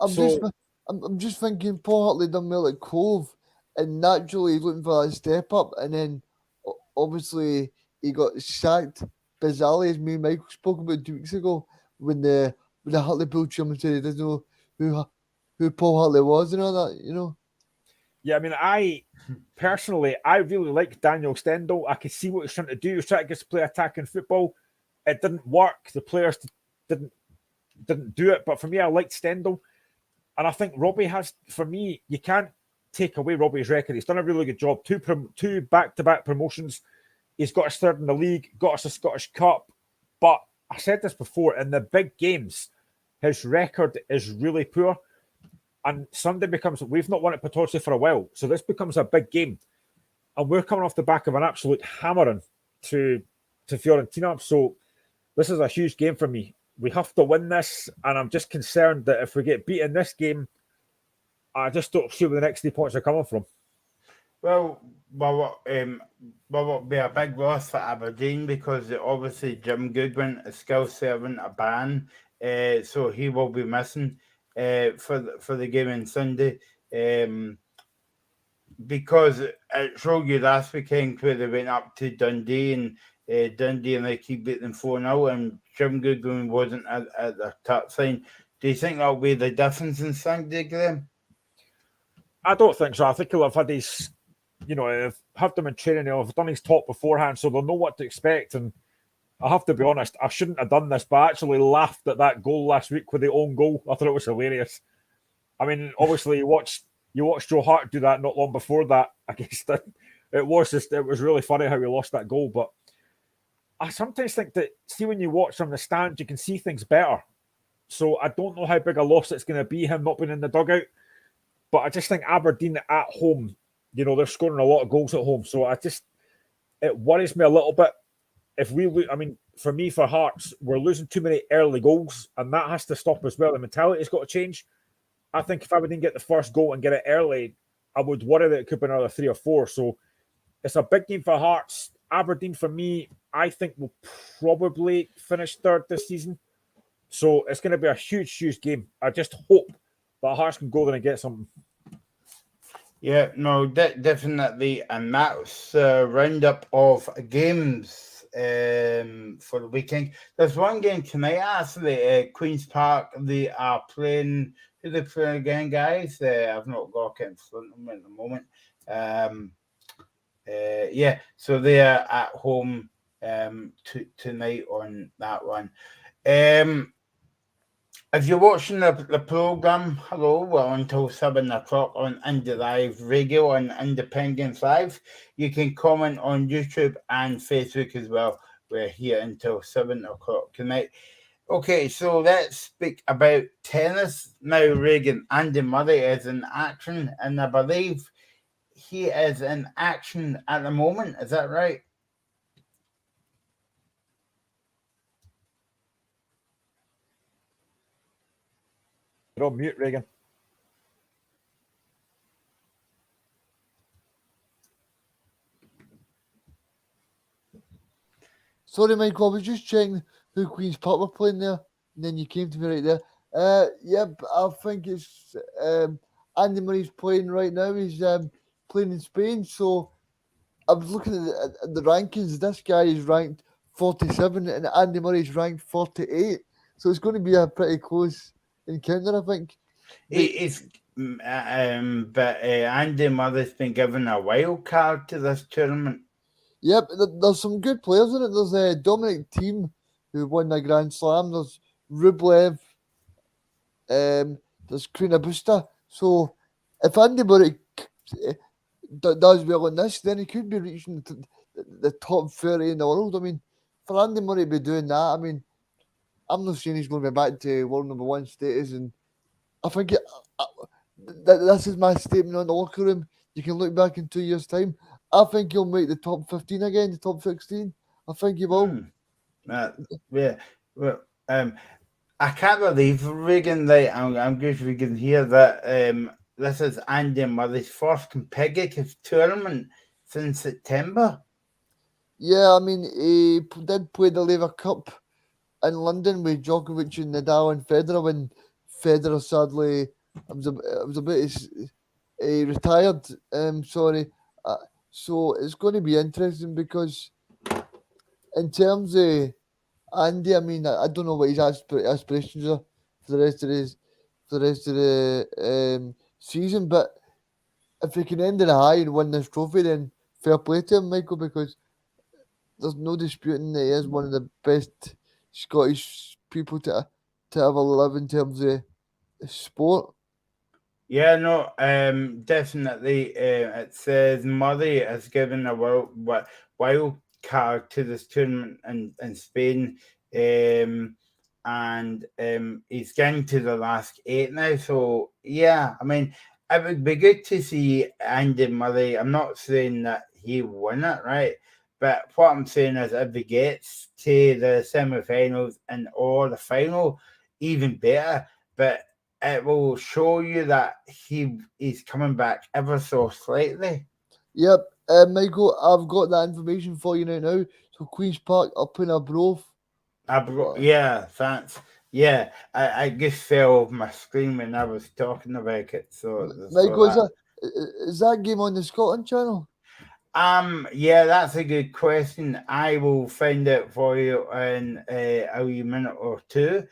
I'm just thinking Paul Hartley done well at Cove, and naturally he's looking for a step up, and then obviously he got sacked bizarrely, as me and Michael spoke about 2 weeks ago, when the Hartlepool chairman said he doesn't know who Paul Hartley was and all that, you know. Yeah, I mean, I personally really like Daniel Stendel. I could see what he's trying to do. He was trying to get us to play attacking football. It didn't work. The players didn't do it. But for me, I liked Stendel. And I think Robbie has, for me, you can't take away Robbie's record. He's done a really good job. Two back-to-back promotions. He's got us third in the league, got us a Scottish Cup. But I said this before, in the big games, his record is really poor. And Sunday we've not won at Potosí for a while. So this becomes a big game. And we're coming off the back of an absolute hammering to Fiorentina. So this is a huge game for me. We have to win this. And I'm just concerned that if we get beat in this game, I just don't see where the next 3 points are coming from. Well, what would be a big loss for Aberdeen, because obviously Jim Goodwin is still serving a ban, so he will be missing for the game on Sunday, because it showed you last weekend where they went up to Dundee and they keep beating them 4-0, and Jim Goodwin wasn't at the top sign. Do you think that'll be the difference in Sunday, Graham? I don't think so. I think he'll have had his, have them in training. He'll have done his talk beforehand, so they'll know what to expect. And I have to be honest, I shouldn't have done this, but I actually laughed at that goal last week with the own goal. I thought it was hilarious. I mean, obviously, you watched Joe Hart do that not long before that against it. It was really funny how he lost that goal. But I sometimes think that, see, when you watch from the stand, you can see things better. So I don't know how big a loss it's going to be, him not being in the dugout. But I just think Aberdeen at home, they're scoring a lot of goals at home. So it worries me a little bit. If we lose, I mean, for me, for Hearts, we're losing too many early goals, and that has to stop as well. The mentality's got to change. I think if Aberdeen get the first goal and get it early, I would worry that it could be another 3 or 4. So it's a big game for Hearts. Aberdeen, for me, I think will probably finish third this season. So it's going to be a huge, huge game. I just hope that Hearts can go there and get something. Yeah, no, definitely. And that's a roundup of games for the weekend. There's one game tonight, actually, Queen's Park. They are playing. Who they playing again, guys? I've not got it in front of me at the moment. So they are at home tonight on that one. If you're watching the programme, hello, we're until 7 o'clock on Indie Live Radio and Independence Live. You can comment on YouTube and Facebook as well. We're here until 7 o'clock tonight. Okay, so let's speak about tennis now. Reegan, Andy Murray is in action, and I believe he is in action at the moment. Is that right? You're on mute, Reegan. Sorry, Michael, I was just checking who Queen's Park were playing there, and then you came to me right there. Yep, I think it's Andy Murray's playing right now. He's playing in Spain, so I was looking at the rankings. This guy is ranked 47, and Andy Murray's ranked 48. So it's going to be a pretty close encounter, I think. It's but Andy Murray's been given a wild card to this tournament. Yep, there's some good players in it. There's Dominic Thiem, who won the Grand Slam. There's Rublev. There's Krina Busta. So if Andy Murray does well in this, then he could be reaching the top 30 in the world. I mean, for Andy Murray to be doing that, I mean, I'm not saying he's going to be back to world number one status, and I think this is my statement on the locker room. You can look back in 2 years' time. I think he'll make the top 15 again, the top 16. I think he will. Yeah. Well, I can't believe Reegan. Like, I'm good we can hear that. This is Andy Murray's first competitive tournament since September. Yeah, I mean, he did play the Lever Cup in London with Djokovic and Nadal and Federer when Federer sadly was a bit retired. Sorry. So it's going to be interesting because in terms of Andy, I mean, I don't know what his aspirations are for the rest of the season, but if he can end in a high and win this trophy, then fair play to him, Michael, because there's no disputing that he is one of the best Scottish people to ever live in terms of sport. Yeah, no, definitely. It says Murray has given a wild card to this tournament in Spain, and he's getting to the last 8 now. So yeah, I mean, it would be good to see Andy Murray. I'm not saying that he won it, right? But what I'm saying is, if he gets to the semi-finals or the final, even better. But it will show you that he's coming back ever so slightly. Yep, Michael, I've got that information for you now. So Queen's Park up in Arbroath. Yeah, thanks. Yeah, I just fell off my screen when I was talking about it. So Michael, is that game on the Scotland channel? Yeah, that's a good question. I will find out for you in a wee minute or two.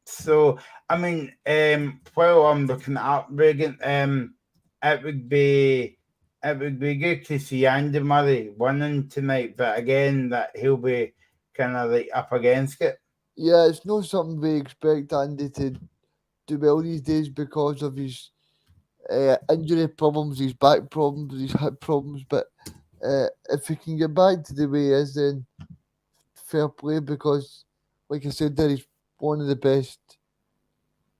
So I mean, while I'm looking up Reegan, it would be good to see Andy Murray winning tonight, but again, that he'll be kind of like up against it. Yeah, it's not something we expect Andy to do well these days because of his injury problems, his back problems, his hip problems. But if he can get back to the way he is, then fair play because, like I said, there he's one of the best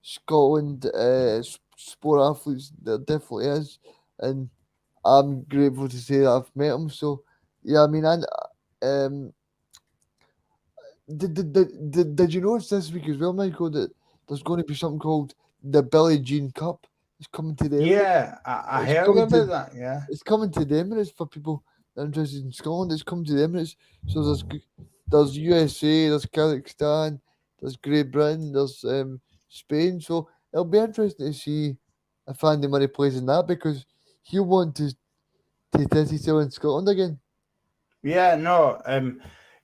Scotland sport athletes. There definitely is, and I'm grateful to say that I've met him. So yeah, I mean, did you notice this week as well, Michael, that there's going to be something called the Billie Jean Cup? It's coming to the Emirates. Yeah, I heard about that. Yeah, it's coming to the Emirates for people that are interested in Scotland. It's coming to the Emirates. So there's USA, there's Kazakhstan, there's Great Britain, there's Spain. So it'll be interesting to see if Andy Murray plays in that because he'll want to test himself in Scotland again. Yeah, no,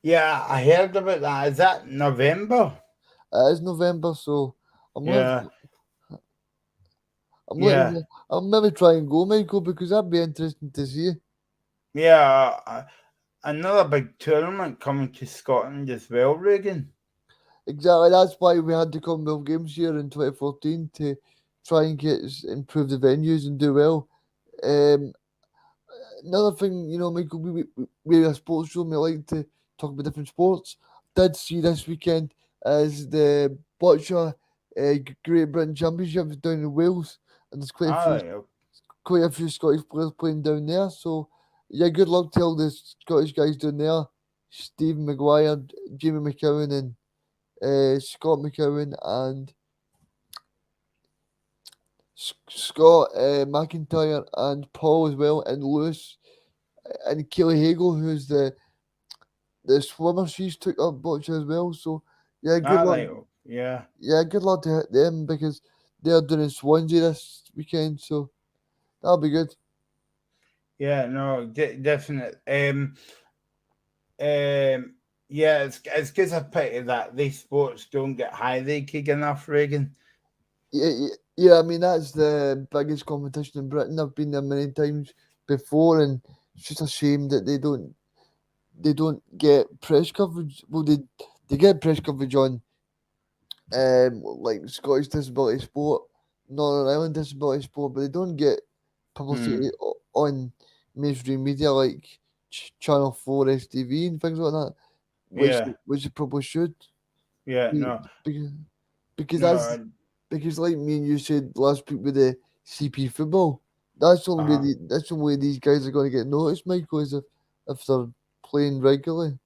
yeah, I heard about that. Is that November? It is November, so I'm maybe try and go, Michael, because that'd be interesting to see. Yeah, another big tournament coming to Scotland as well, Reegan. Exactly, that's why we had the Commonwealth Games here in 2014 to try and improve the venues and do well. Another thing, you know, Michael, we're a sports show, we like to talk about different sports. Did see this weekend as the Boccia Great Britain Championships down in Wales, and there's quite a few Scottish players playing down there. So yeah, good luck to all the Scottish guys down there. Stephen Maguire, Jamie McEwan, and Scott McEwan, and Scott McIntyre, and Paul as well, and Lewis, and Keely Hagel, who's the swimmer. She's took up Boccia as well. So yeah, good luck. Yeah, good luck to them because they're doing Swansea this weekend. So that'll be good. Yeah, no, definitely. Yeah, it's because of pity that these sports don't get highlighted enough, Reagan. Yeah. I mean, that's the biggest competition in Britain. I've been there many times before, and it's just a shame that they don't get press coverage. Well, they get press coverage on like Scottish Disability Sport, Northern Ireland Disability Sport, but they don't get publicity on mainstream media like Channel 4, STV, and things like that, Yeah, which it probably should. yeah, Be- no, Because, because that's no. because like me and you said last week with the CP football, that's the only way that's the only way these guys are going to get noticed, Michael, is if they're playing regularly.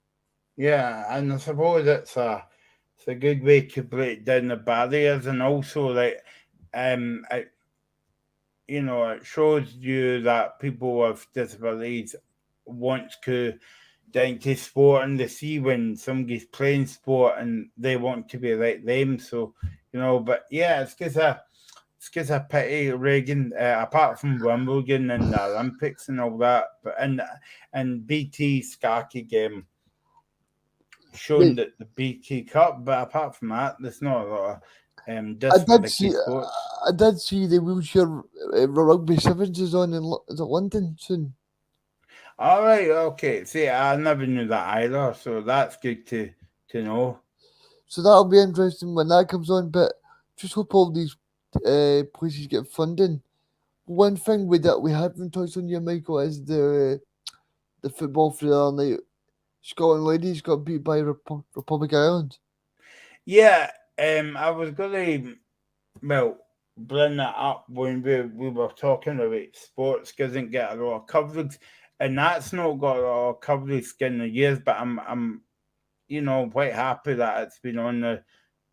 Yeah, and I suppose it's a good way to break down the barriers, and also like it, it shows you that people with disabilities want to get into sport, and they see when somebody's playing sport and they want to be like them. So but yeah, it's because of pity, Reagan. Apart from Wimbledon and the Olympics and all that, but and BT Sky game Yeah, shown that the BT Cup, but apart from that, there's not a lot of I did disability see. sports. I did see the wheelchair rugby sevens is on in is it London soon. All right, okay. See, I never knew that either, so that's good to know. So that'll be interesting when that comes on. But just hope all these places get funding. One thing we haven't touched on yet, Michael, is the football for the other night. Scotland ladies got beat by Republic Ireland. Yeah, I was gonna bring that up when we were talking about sports doesn't get a lot of coverage, and that's not got a lot of coverage in the years. But I'm quite happy that it's been on the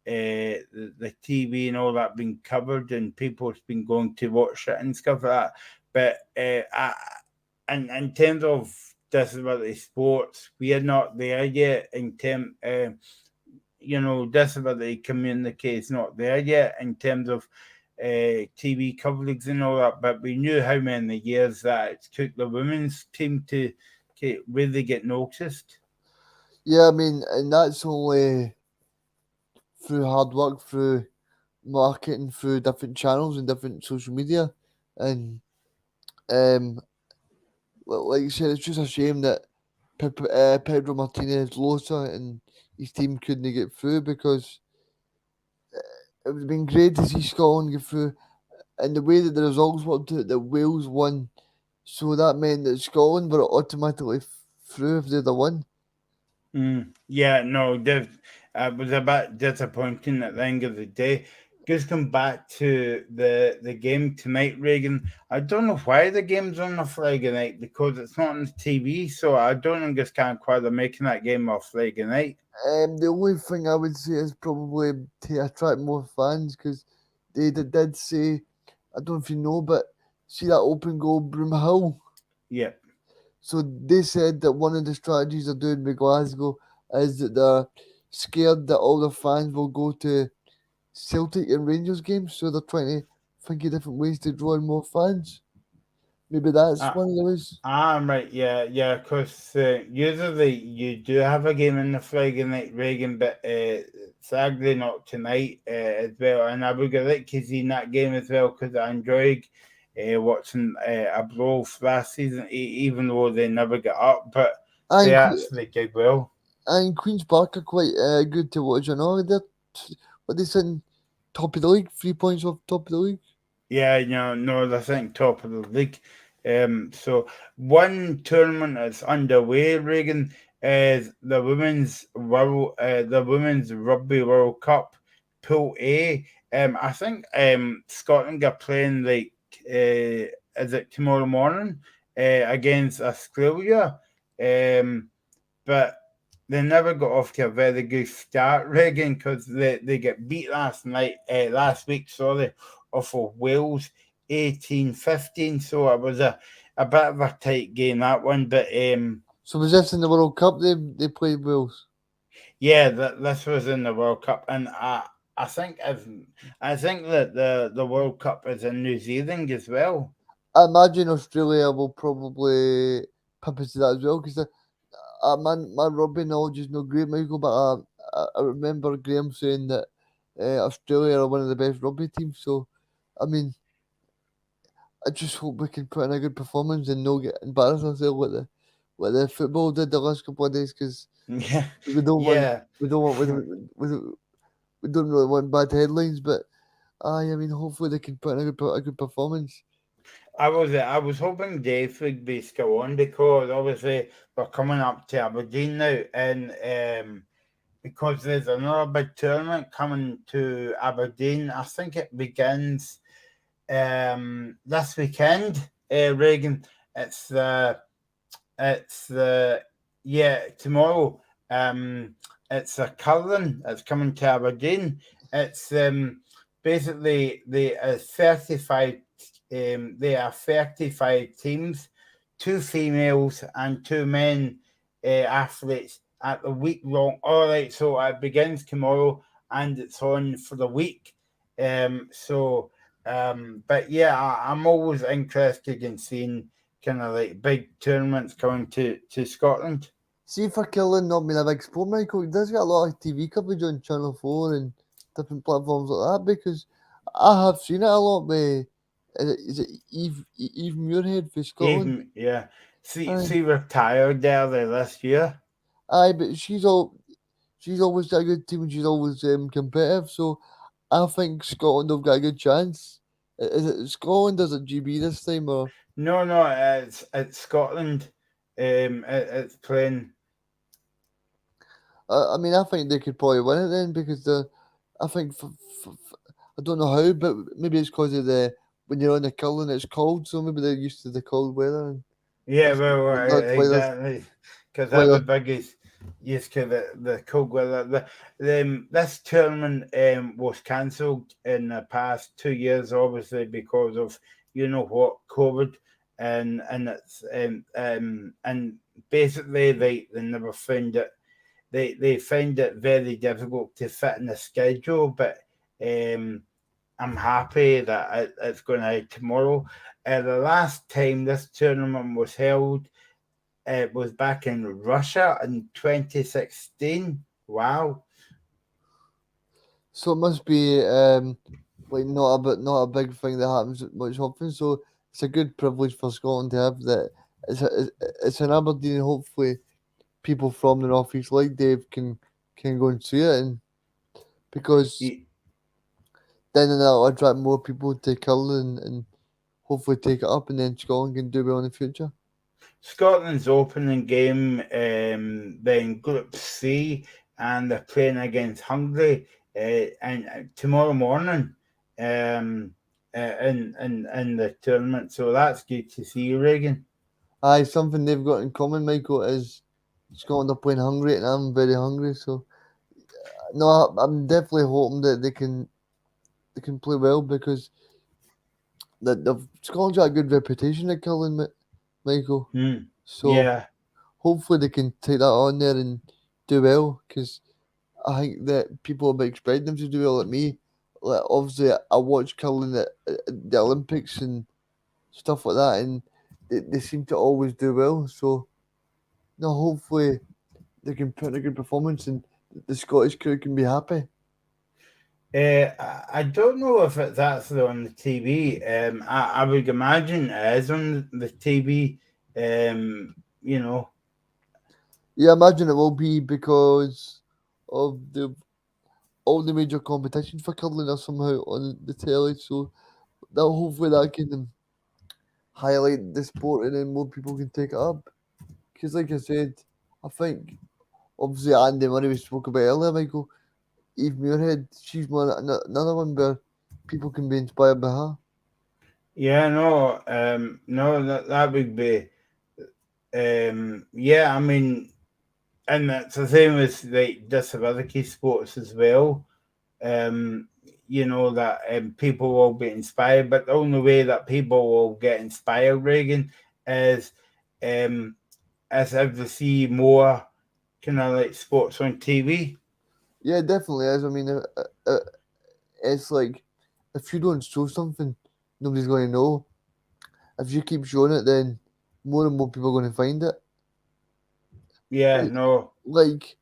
TV and all that being covered, and people's been going to watch it and stuff like that. But in terms of disability sports, we are not there yet. In terms, disability community is not there yet in terms of TV coverage and all that. But we knew how many years that it took the women's team to really get noticed. Yeah, I mean, and that's only through hard work, through marketing, through different channels and different social media, and um, like you said, it's just a shame that Pedro Martinez Losa and his team couldn't get through because it would have been great to see Scotland get through. And the way that the results worked out, that Wales won, so that meant that Scotland were automatically through if they'd have won. Yeah, no, it was a bit disappointing at the end of the day. Just come back to the game tonight, Reagan. I don't know why the game's on a Friday night because it's not on the TV, so I don't understand why they're making that game off Friday night. The only thing I would say is probably to attract more fans because they did say, I don't know if you know, but see that open goal, Broomhill. Yeah. So they said that one of the strategies they're doing with Glasgow is that they're scared that all the fans will go to Celtic and Rangers games, so they're trying to think of different ways to draw in more fans. Maybe that's one of the ways. Right, yeah, because usually you do have a game in the Friday night, Reagan, but sadly not tonight as well. And I would like to see that game as well because I enjoyed watching Abroad last season, even though they never got up, but they actually did well. And Queen's Park are quite good to watch. I know they sitting top of the league, 3 points off top of the league. Yeah, no, they're sitting top of the league. So one tournament that's underway, Reagan, is the women's rugby World Cup Pool A. I think Scotland are playing is it tomorrow morning against Australia, but they never got off to a very good start, Reagan, because they get beat last week, off of Wales 18-15. So it was a bit of a tight game, that one. But so was this in the World Cup they played Wales? Yeah, this was in the World Cup, and I think that the World Cup is in New Zealand as well. I imagine Australia will probably pump into that as well because my rugby knowledge is not great, Michael. But I remember Graham saying that Australia are one of the best rugby teams. So, I mean, I just hope we can put in a good performance and not get embarrassed ourselves what the football did the last couple of days because Yeah, we don't want yeah. we don't want we don't really want bad headlines. But I mean, hopefully they can put in a good performance. I was hoping Dave would be still on because obviously we're coming up to Aberdeen now, and because there's another big tournament coming to Aberdeen. I think it begins this weekend. Reegan, it's the tomorrow. It's a curling. It's coming to Aberdeen. It's basically they are 35. There are 35 teams, 2 females and 2 men athletes at the week long. All right, so it begins tomorrow and it's on for the week. But yeah, I'm always interested in seeing kind of like big tournaments coming to Scotland. See, for Killing not being a big sport, Michael, it does get a lot of TV coverage on Channel 4 and different platforms like that because I have seen it a lot with, is it Eve Muirhead for Scotland? Even, yeah. Aye. See retired there this year. Aye, but she's always got a good team and she's always competitive, so I think Scotland have got a good chance. Is it Scotland or is it GB this time? Or No, it's Scotland. It's playing. I mean, I think they could probably win it then because I think I don't know how, but maybe it's because of when you're on the curling, it's cold, so maybe they're used to the cold weather. And Yeah, that's why exactly. Because why everybody's used to the cold weather. This tournament was cancelled in the past 2 years, obviously because of COVID, and it's and basically they never found it. They find it very difficult to fit in the schedule, but I'm happy that it's going out tomorrow. The last time this tournament was held, it was back in Russia in 2016. Wow. So it must be like not a big thing that happens much often. So it's a good privilege for Scotland to have that. It's in Aberdeen. Hopefully, people from the North East, like Dave, can go and see it, and because then that'll attract more people to curling and hopefully take it up, and then Scotland can do well in the future. Scotland's opening game, then Group C, and they're playing against Hungary, and tomorrow morning, in the tournament. So that's good to see, Reegan. Aye, something they've got in common, Michael, is Scotland are playing hungry, and I'm very hungry. So no, I'm definitely hoping that they can play well because Scotland's got a good reputation at curling, Michael. So Yeah. hopefully they can take that on there and do well because I think that people will be expecting them to do well. Like me, like obviously I watch curling at the Olympics and stuff like that, and they seem to always do well. So no, hopefully they can put in a good performance and the Scottish crew can be happy. I don't know if it's actually on the TV. I would imagine it is on the TV. Yeah, I imagine it will be because of all the major competitions for curling are somehow on the telly. So that hopefully that can highlight the sport and then more people can take it up. Because like I said, I think obviously Andy Murray we spoke about earlier, Michael. Eve Muirhead, she's another one where people can be inspired by her. Yeah, no, that would be, yeah. I mean, and it's the same as like disability sports as well. That people will be inspired, but the only way that people will get inspired, Reegan, is if they see more kind of like sports on TV. Yeah, it definitely is. I mean, it's like if you don't show something, nobody's going to know. if you keep showing it, then more and more people are going to find it. Yeah, Like- no, Like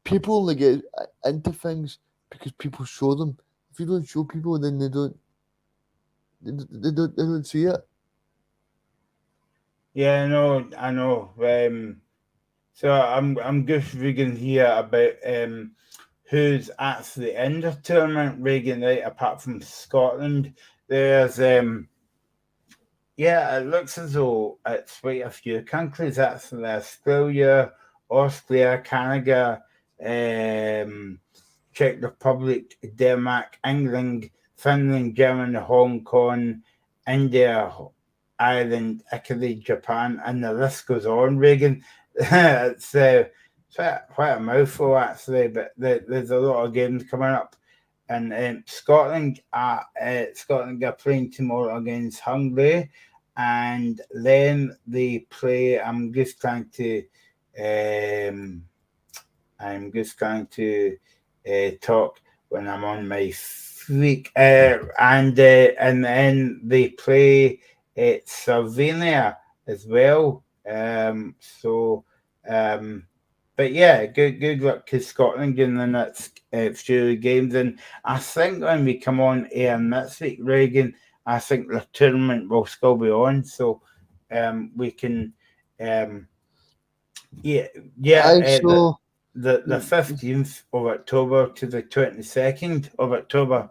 people only get into things because people show them. If you don't show people, then they don't see it. yeah, no, I know. So I'm just reading here about who's actually in the tournament, Reegan, right? Apart from Scotland, there's yeah, it looks as though it's quite a few countries actually: Australia, Austria, Canada, Czech Republic, Denmark, England, Finland, Germany, Hong Kong, India, Ireland, Italy, Japan, and the list goes on, Reegan. It's quite a mouthful, actually, but there's a lot of games coming up. And Scotland are playing tomorrow against Hungary, and then they play. I'm just trying to talk when I'm on my fleek, and then they play Slovenia as well. But yeah, good luck to Scotland in the next few games. And I think when we come on air next week, Reegan, I think the tournament will still be on, so we can So the 15th of October to the 22nd of October.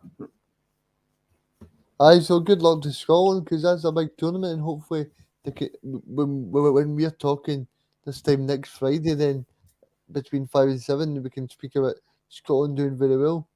so good luck to Scotland, because that's a big tournament, and hopefully when we're talking this time next Friday, then between 5 and 7, we can speak about Scotland doing very well.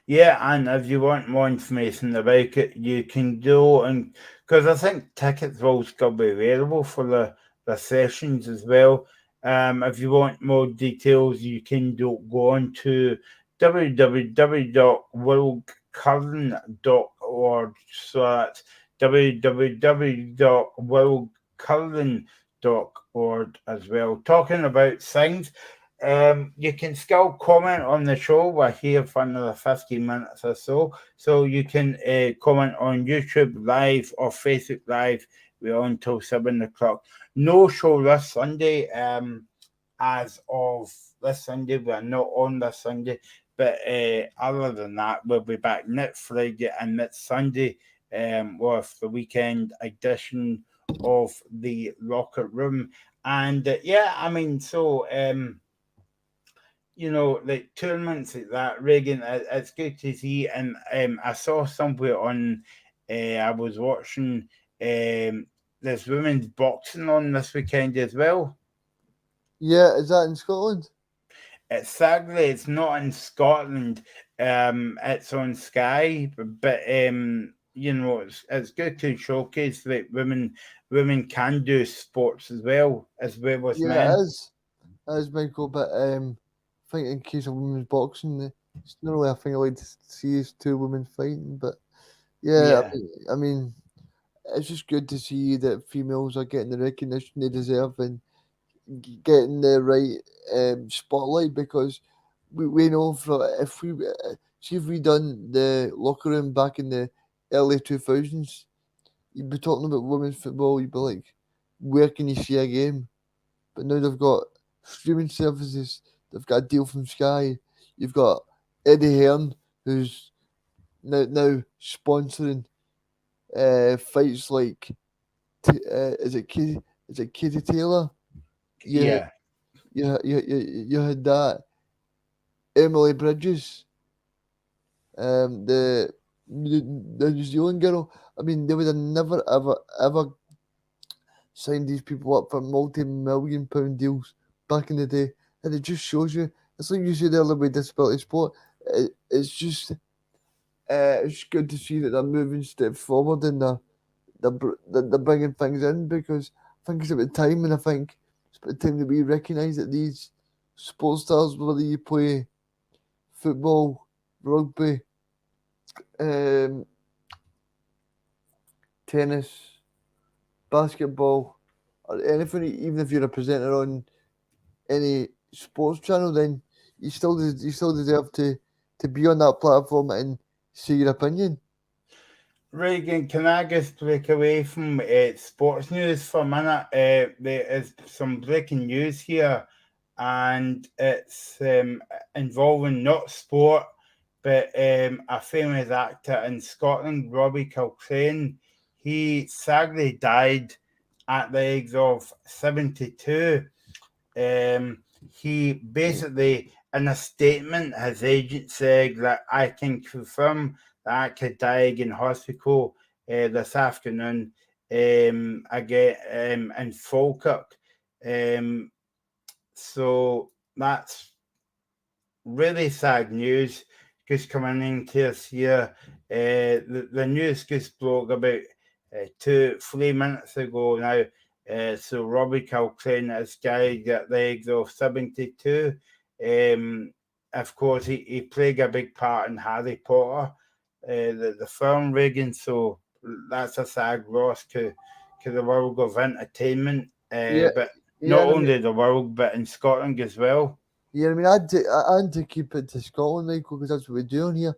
Yeah, and if you want more information about it, you can go, and because I think tickets will still be available for the sessions as well. If you want more details, you can go on to www.worldcurling.org. So that's www.worldcurling.org as well. Talking about things. You can still comment on the show. We're here for another 15 minutes or so. So you can comment on YouTube Live or Facebook Live. We're on till 7 o'clock. No show this Sunday. As of this Sunday, we're not on this Sunday. But other than that, we'll be back next Friday and next Sunday with the weekend edition of the Locker Room. And like tournaments like that, Reegan, it's good to see. And I saw somewhere on, I was watching there's women's boxing on this weekend as well. Yeah, is that in Scotland? Sadly, it's not in Scotland. It's on Sky, but it's good to showcase that women can do sports as well as Yeah, men. it is. It is, Michael, but I think in case of women's boxing, it's not really a thing I like to see is two women fighting, but yeah. I mean, it's just good to see that females are getting the recognition they deserve and getting the right spotlight, because we know if we done the locker room back in the early 2000s, you'd be talking about women's football, you'd be like, where can you see a game? But now they've got streaming services, they've got a deal from Sky, you've got Eddie Hearn, who's now sponsoring fights like is it Katie Taylor? Yeah. You had that Emily Bridges, the New Zealand girl. I mean, they would have never ever signed these people up for multi-million-pound deals back in the day, and it just shows you. It's like you said earlier with disability sport. It's just it's good to see that they're moving steps forward and they're bringing things in, because I think it's about time, and I think it's about time that we recognise that these sports stars, whether you play football, rugby, tennis, basketball, or anything, even if you're a presenter on any sports channel, then you still deserve to be on that platform and say your opinion. Reegan, can I just break away from sports news for a minute? There is some breaking news here, and it's involving not sport, but a famous actor in Scotland, Robbie Coxane. He sadly died at the age of 72. He basically, in a statement, his agent said that I can confirm that I could die in hospital this afternoon again in Falkirk. So that's really sad news just coming into this year. The news just broke about 3 minutes ago now. So Robbie Coxane is died at the age of 72. Of course, he played a big part in Harry Potter, the film Reegan. So that's a sad loss to the world of entertainment. But not only the world, but in Scotland as well. Yeah, I mean, I had to keep it to Scotland, Michael, because that's what we're doing here.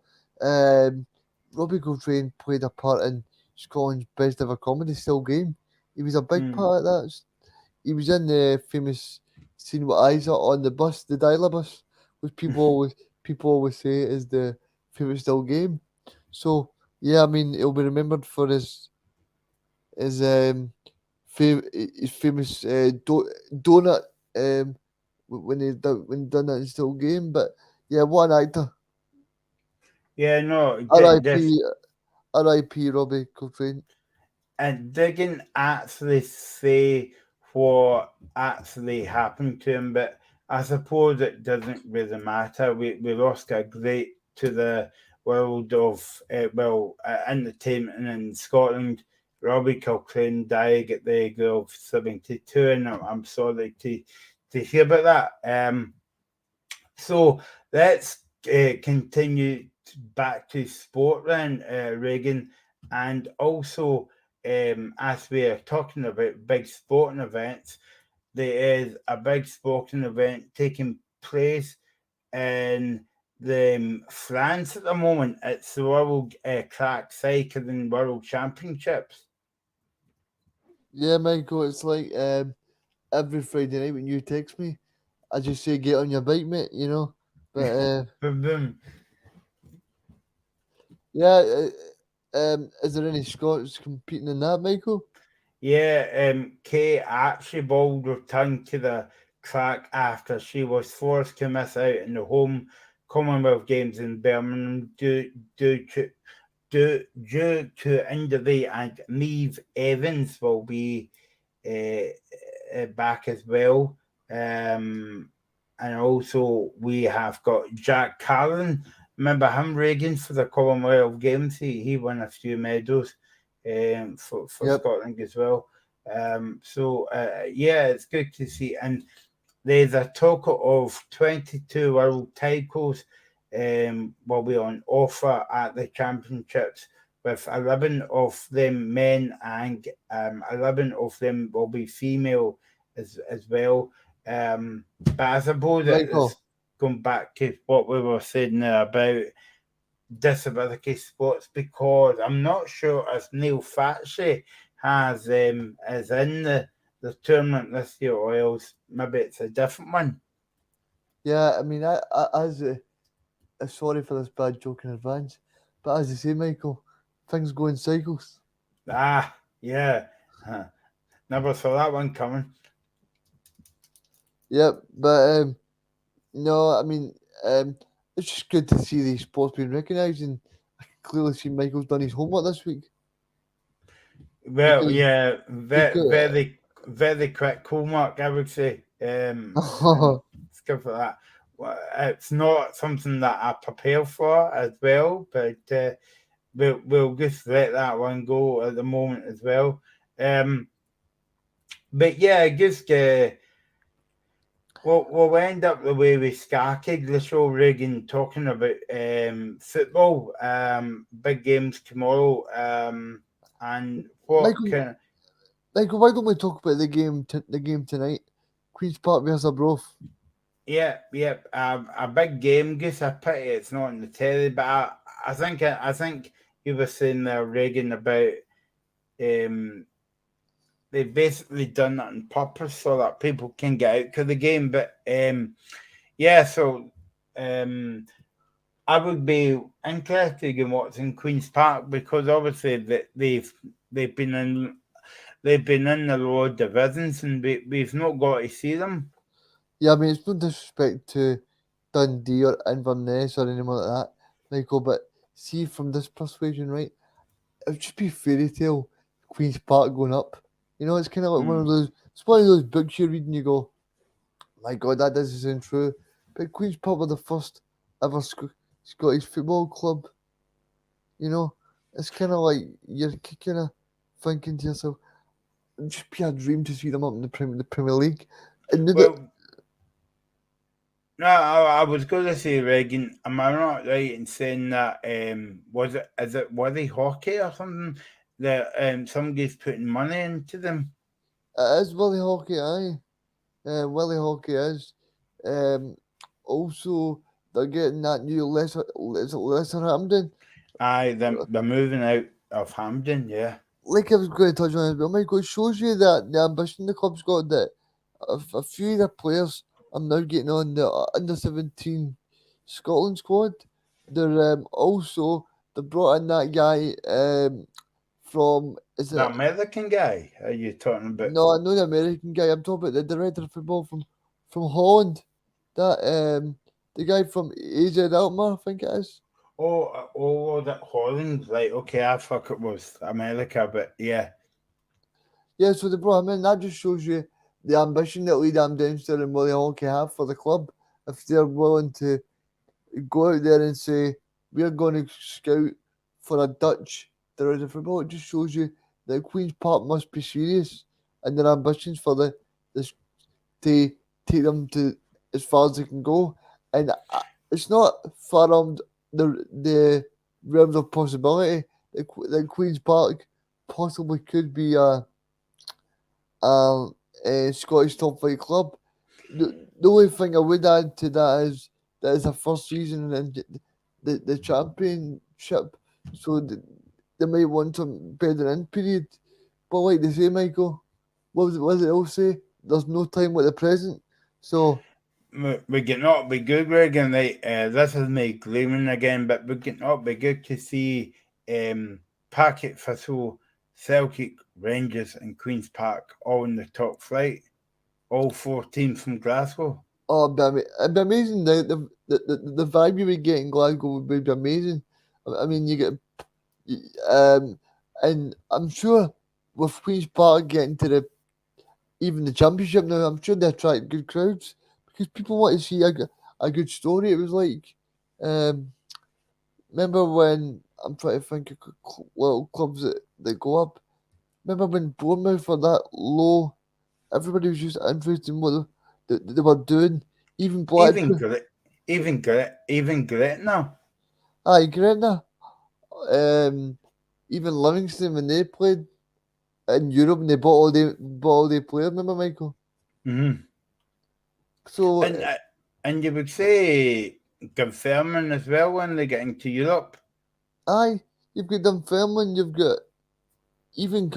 Robbie Coxane played a part in Scotland's best ever comedy still game. He was a big part of that. He was in the famous scene with Isa on the bus, the dialer bus, which people always say is the famous still game. So yeah, I mean, he'll be remembered for his famous donut when he done that in still game. But yeah, what an actor. Yeah, no. R.I.P. Robbie Coxane. And they didn't actually say what actually happened to him, but I suppose it doesn't really matter. We lost a great to the world of entertainment in Scotland. Robbie Coxane died at the age of 72, and I'm sorry to hear about that. So let's continue back to sport then, Reegan, and also as we are talking about big sporting events, there is a big sporting event taking place in France at the moment. It's the World Track Cycling World Championships. Yeah, Michael, it's like every Friday night when you text me, I just say get on your bike, mate, you know. But Boom, boom. yeah, is there any Scots competing in that, Michael? Yeah, Kate Archibald returned to the track after she was forced to miss out in the home Commonwealth Games in Birmingham due to injury, and Neve Evans will be back as well. And also we have got Jack Carlin. Remember him, Reegan, for the Commonwealth Games? He won a few medals for Scotland as well. So yeah, it's good to see. And there's a total of 22 world titles will be on offer at the championships, with 11 of them men and 11 of them will be female as well. But I suppose it's going back to what we were saying about disability sports, because I'm not sure if Neil Fatchey is in the tournament this year, or else maybe it's a different one. Yeah, I mean, sorry for this bad joke in advance, but as you say, Michael, things go in cycles. Yeah. Never saw that one coming. Yep, but no, I mean, it's just good to see these sports being recognised, and I can clearly see Michael's done his homework this week. Well, because, yeah, very quick homework, I would say. It's good for that. Well, it's not something that I prepare for as well, but we'll just let that one go at the moment as well. But yeah, just we'll end up the way we started the show, Reegan, talking about football, big games tomorrow, and what Michael, why don't we talk about the game tonight? Queen's Park versus Arbroath. Yeah, a big game. Guess I pity it's not on the telly, but I think you were saying there, Reegan, about they've basically done that on purpose so that people can get out to the game. But so I would be interested in watching Queen's Park because obviously they've been in the lower divisions and we've not got to see them. Yeah, I mean, it's no disrespect to Dundee or Inverness or anyone like that, Michael, but see from this persuasion, right, it would just be fairy tale Queen's Park going up. You know, it's kind of like one of those, it's one of those books you read and you go, my God, that doesn't sound true. But Queen's Park were the first ever Scottish football club. You know, it's kind of like you're kind of thinking to yourself, it'd just be a dream to see them up in the Premier League. And no, I was going to say, Reegan, am I not right in saying that, is it Worthy Hockey or something, that somebody's putting money into them? it is Willie Hockey, aye. Willie Hockey is. Also, they're getting that new Lesser Hampden. Aye, they're moving out of Hampden, yeah. Like I was going to touch on as well, Michael, it shows you that the ambition the club's got, that a few of their players are now getting on the under-17 Scotland squad. They're also, they brought in that guy from... Is it The American guy, are you talking about? No, I know the American guy. I'm talking about the director of football from Holland. That the guy from AZ Alkmaar, I think it is. Oh, that Holland, right? Okay, I thought it was America, but yeah. Yeah, so they brought him in. That just shows you the ambition that Lee Downster and Willie Hockey have for the club. If they're willing to go out there and say, we're going to scout for a Dutch director of football, it just shows you that Queen's Park must be serious and their ambitions for this to take them to as far as they can go. And it's not far on the realms of possibility that Queen's Park possibly could be a Scottish top flight club. The only thing I would add to that is that it's a first season in the championship, so they might want some bedding in period. But like they say, Michael, what does it all say? There's no time like the present. So we get not be good, Reegan. This is me gleaming again, but we get not be good to see Packet Thistle, Celtic, Rangers, and Queen's Park all in the top flight. All 4 teams from Glasgow. Oh, it'd be amazing. The vibe you would get in Glasgow would be amazing. I mean, you get, and I'm sure with Queen's Park getting to even the championship now, I'm sure they attract good crowds because people want to see a good story. It was like, remember when, I'm trying to think of little clubs that go up. Remember when Bournemouth were that low? Everybody was just interested in what they were doing. Even Blackpool. Even Gretna. Aye, Gretna. Even Livingston, when they played in Europe and they bought all their players, remember, Michael? Mm-hmm. So and you would say Dunfermline as well when they get into Europe. Aye, you've got Dunfermline, you've got even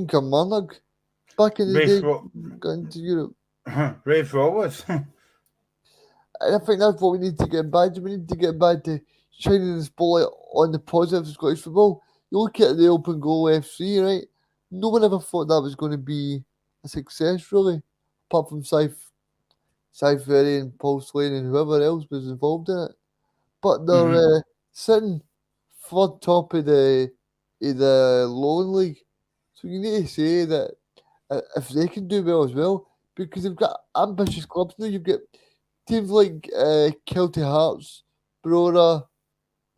Kilmarnock back in the day going to Europe. Rafe Rovers. And I think that's what we need to get back to. We need to get back to shining the spotlight on the positives of Scottish football. You look at the Open Goal FC, right? No one ever thought that was going to be a success, really, apart from Cy Ferry and Paul Slane and whoever else was involved in it. But they're sitting third top of the Lowland League. So you need to say that if they can do well as well, because they've got ambitious clubs now. You've got teams like Celtic Hearts, Brora,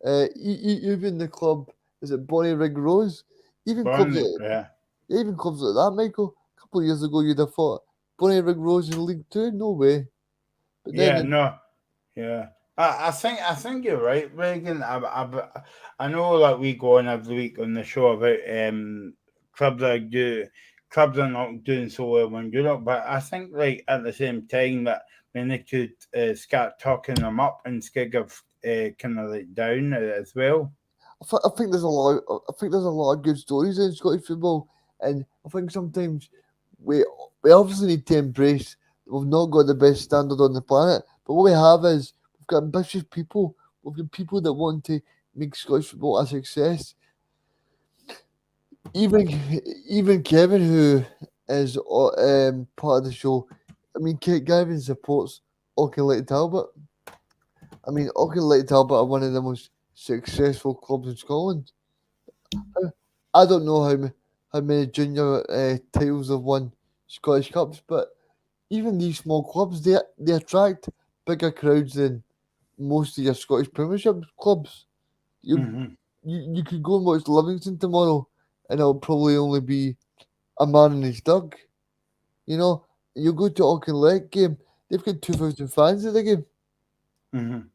even the club, is it Bonnie Rig Rose? Even clubs like that, Michael. A couple of years ago, you'd have thought Bonnie Rig Rose in League 2? No way. But I think you're right, Reegan. I know like we go on every week on the show about clubs are not doing so well in Europe, but I think like at the same time that when they could start talking them up instead of kind of like down as well. I think there's a lot. I think there's a lot of good stories in Scottish football, and I think sometimes we obviously need to embrace that we've not got the best standard on the planet, but what we have is we've got ambitious people. We've got people that want to make Scottish football a success. Even Kevin, who is part of the show, I mean, Gavin supports Auchinleck Talbot. I mean, Auchinleck Talbot are one of the most successful clubs in Scotland. I don't know how many junior titles have won Scottish Cups, but even these small clubs, they attract bigger crowds than most of your Scottish Premiership clubs. You could go and watch Livingston tomorrow, and it'll probably only be a man in his dug. You know, you go to Auchinleck game, they've got 2,000 fans at the game.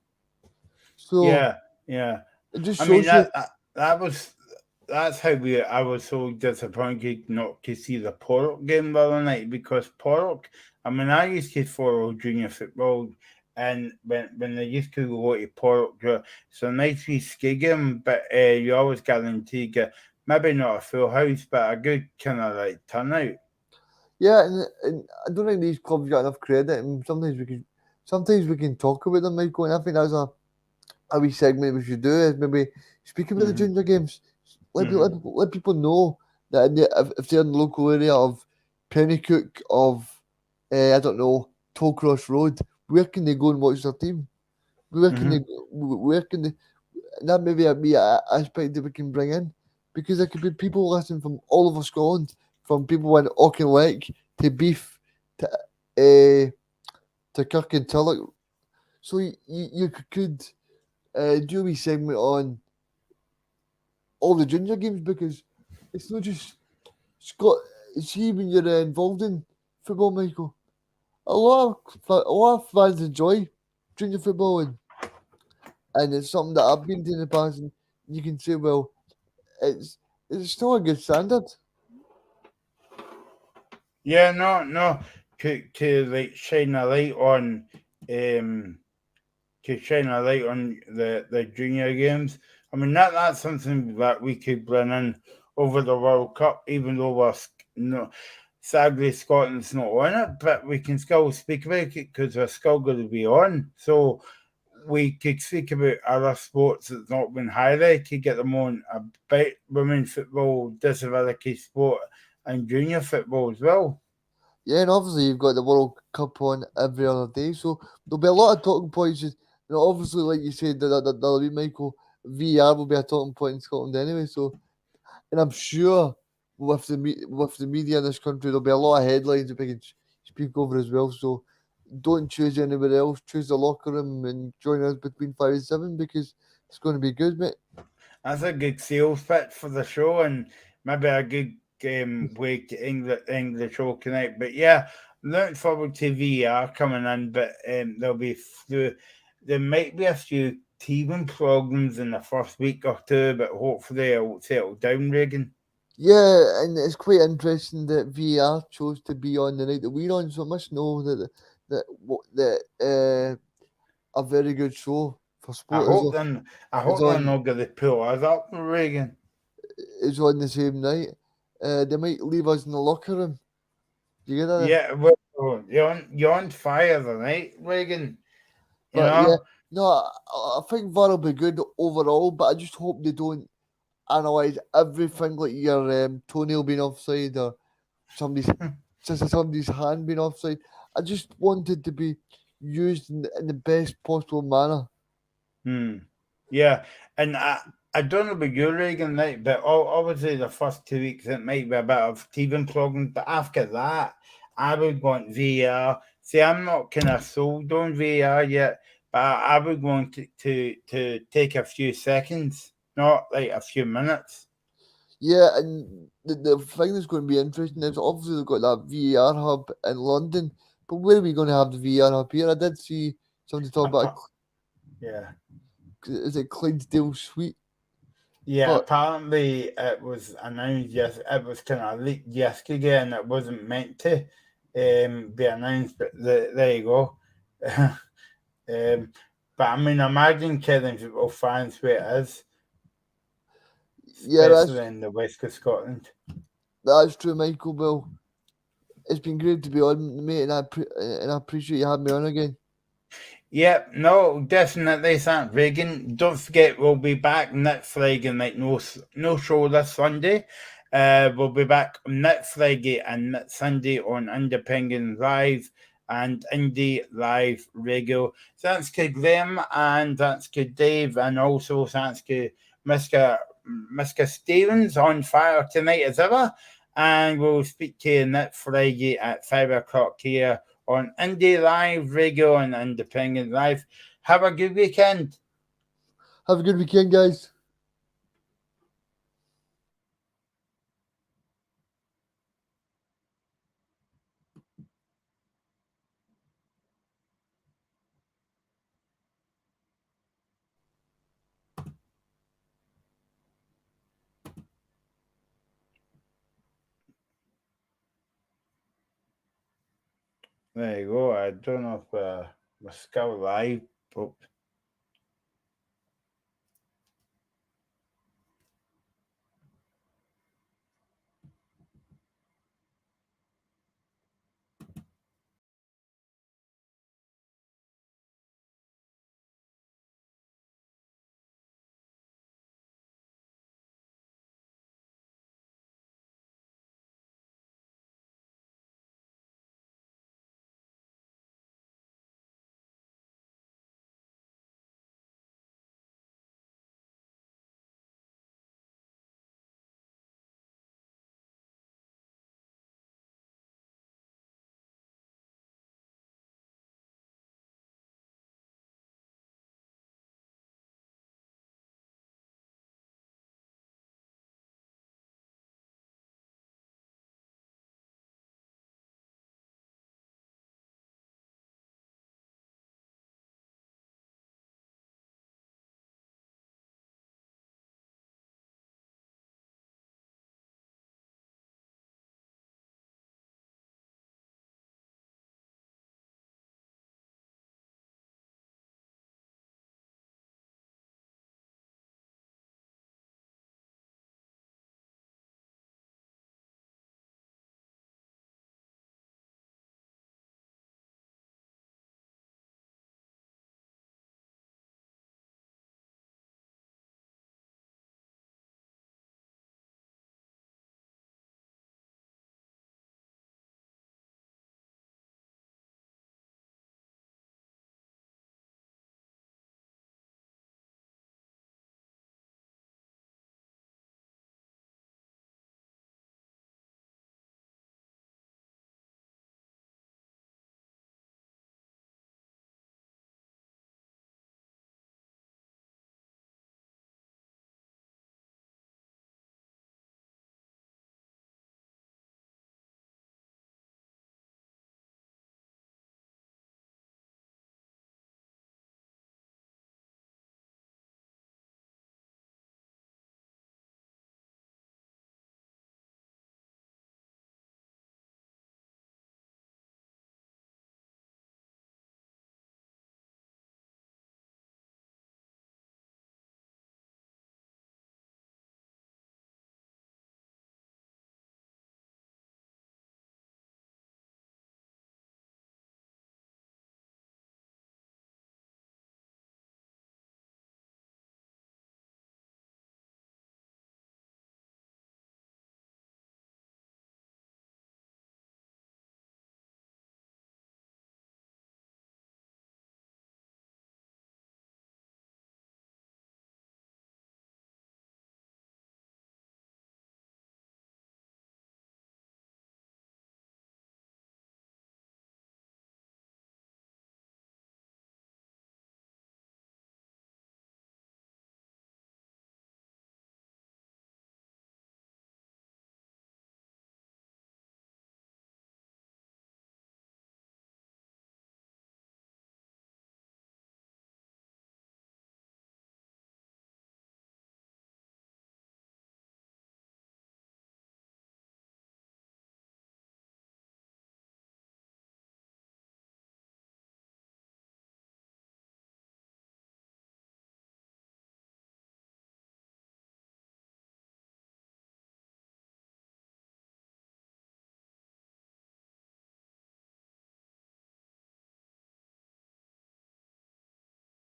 So Yeah, yeah. it just I shows mean you. that's how I was so disappointed not to see the Porlock game the other night, because Porlock, I mean, I used to follow junior football, and when they used to go to Porlock, it's a nice wee ski game, but you always guarantee get maybe not a full house, but a good kind of like turnout. Yeah, and I don't think these clubs get enough credit, and sometimes we can talk about them, Michael. And I think that's a wee segment we should do is maybe speak about the junior games. Let people know that if they're in the local area of Pennycook, of I don't know, Tollcross Road, where can they go and watch their team? Where can they? And that may be a aspect that we can bring in, because there could be people listening from all over Scotland, from people in Auchinleck to Beef to Kirk and Tulloch. So you could do a wee segment on all the junior games, because it's not just Scott. See, when you're involved in football, Michael, a lot of fans enjoy junior football, and it's something that I've been to in the past, and you can say, well, it's still a good standard. Yeah, no, to like shine a light on the junior games. I mean, that's something that we could bring in over the World Cup, even though sadly Scotland's not on it, but we can still speak about it because we're still going to be on. So we could speak about other sports that's not been highlighted, get them on about women's football, disability sport, and junior football as well. Yeah, and obviously you've got the World Cup on every other day, so there'll be a lot of talking points. Obviously, like you said, that'll be Michael. VR will be a talking point in Scotland anyway. So, and I'm sure with the media in this country, there'll be a lot of headlines that we can speak over as well. So, don't choose anywhere else. Choose the locker room and join us between 5 and 7, because it's going to be good, mate. That's a good sales pitch for the show, and maybe a good way to English show connect. But yeah, looking forward to VR coming in, but there might be a few teething problems in the first week or two, but hopefully it'll settle down, Reegan. Yeah, and it's quite interesting that VR chose to be on the night that we're on, so I must know that a very good show for I sport hope they're on not going to pull us up, Reegan. is on the same night. They might leave us in the locker room. Do you get that? Yeah, well, you're on fire tonight, Reegan. You But know? yeah, no, I think VAR will be good overall, but I just hope they don't analyse everything like your toenail being offside or somebody's hand being offside. I just wanted to be used in the best possible manner. Yeah, and I don't know about you, Reegan, right, but obviously the first 2 weeks it might be a bit of teething problems, but after that, I would want VR. See, I'm not kind of sold on VR yet, but I would want to take a few seconds, not like a few minutes. Yeah, and the thing that's going to be interesting is obviously they've got that VAR hub in London, but where are we going to have the VAR hub here? I did see somebody talk about, Yeah. is it Clydesdale Suite? Yeah, But apparently it was announced, yes, it was kind of leaked yesterday and it wasn't meant to be announced, but there you go. But I mean, imagine telling people fans where it is. Yeah, especially in the west of Scotland. that's true, Michael. Well, it's been great to be on, mate, and I appreciate you having me on again. Yep, no, definitely. Thanks, Reegan. Don't forget, we'll be back next Friday night. No show this Sunday. We'll be back next Friday and next Sunday on Independent Live and Indie Live Radio. Thanks to Graham and thanks to Dave, and also thanks to Mr. Stevens on fire tonight as ever. And we'll speak to you next Friday at 5 o'clock here on Indie Live Radio and Independent Live. Have a good weekend. Have a good weekend, guys. There you go. I don't know if we're still live, but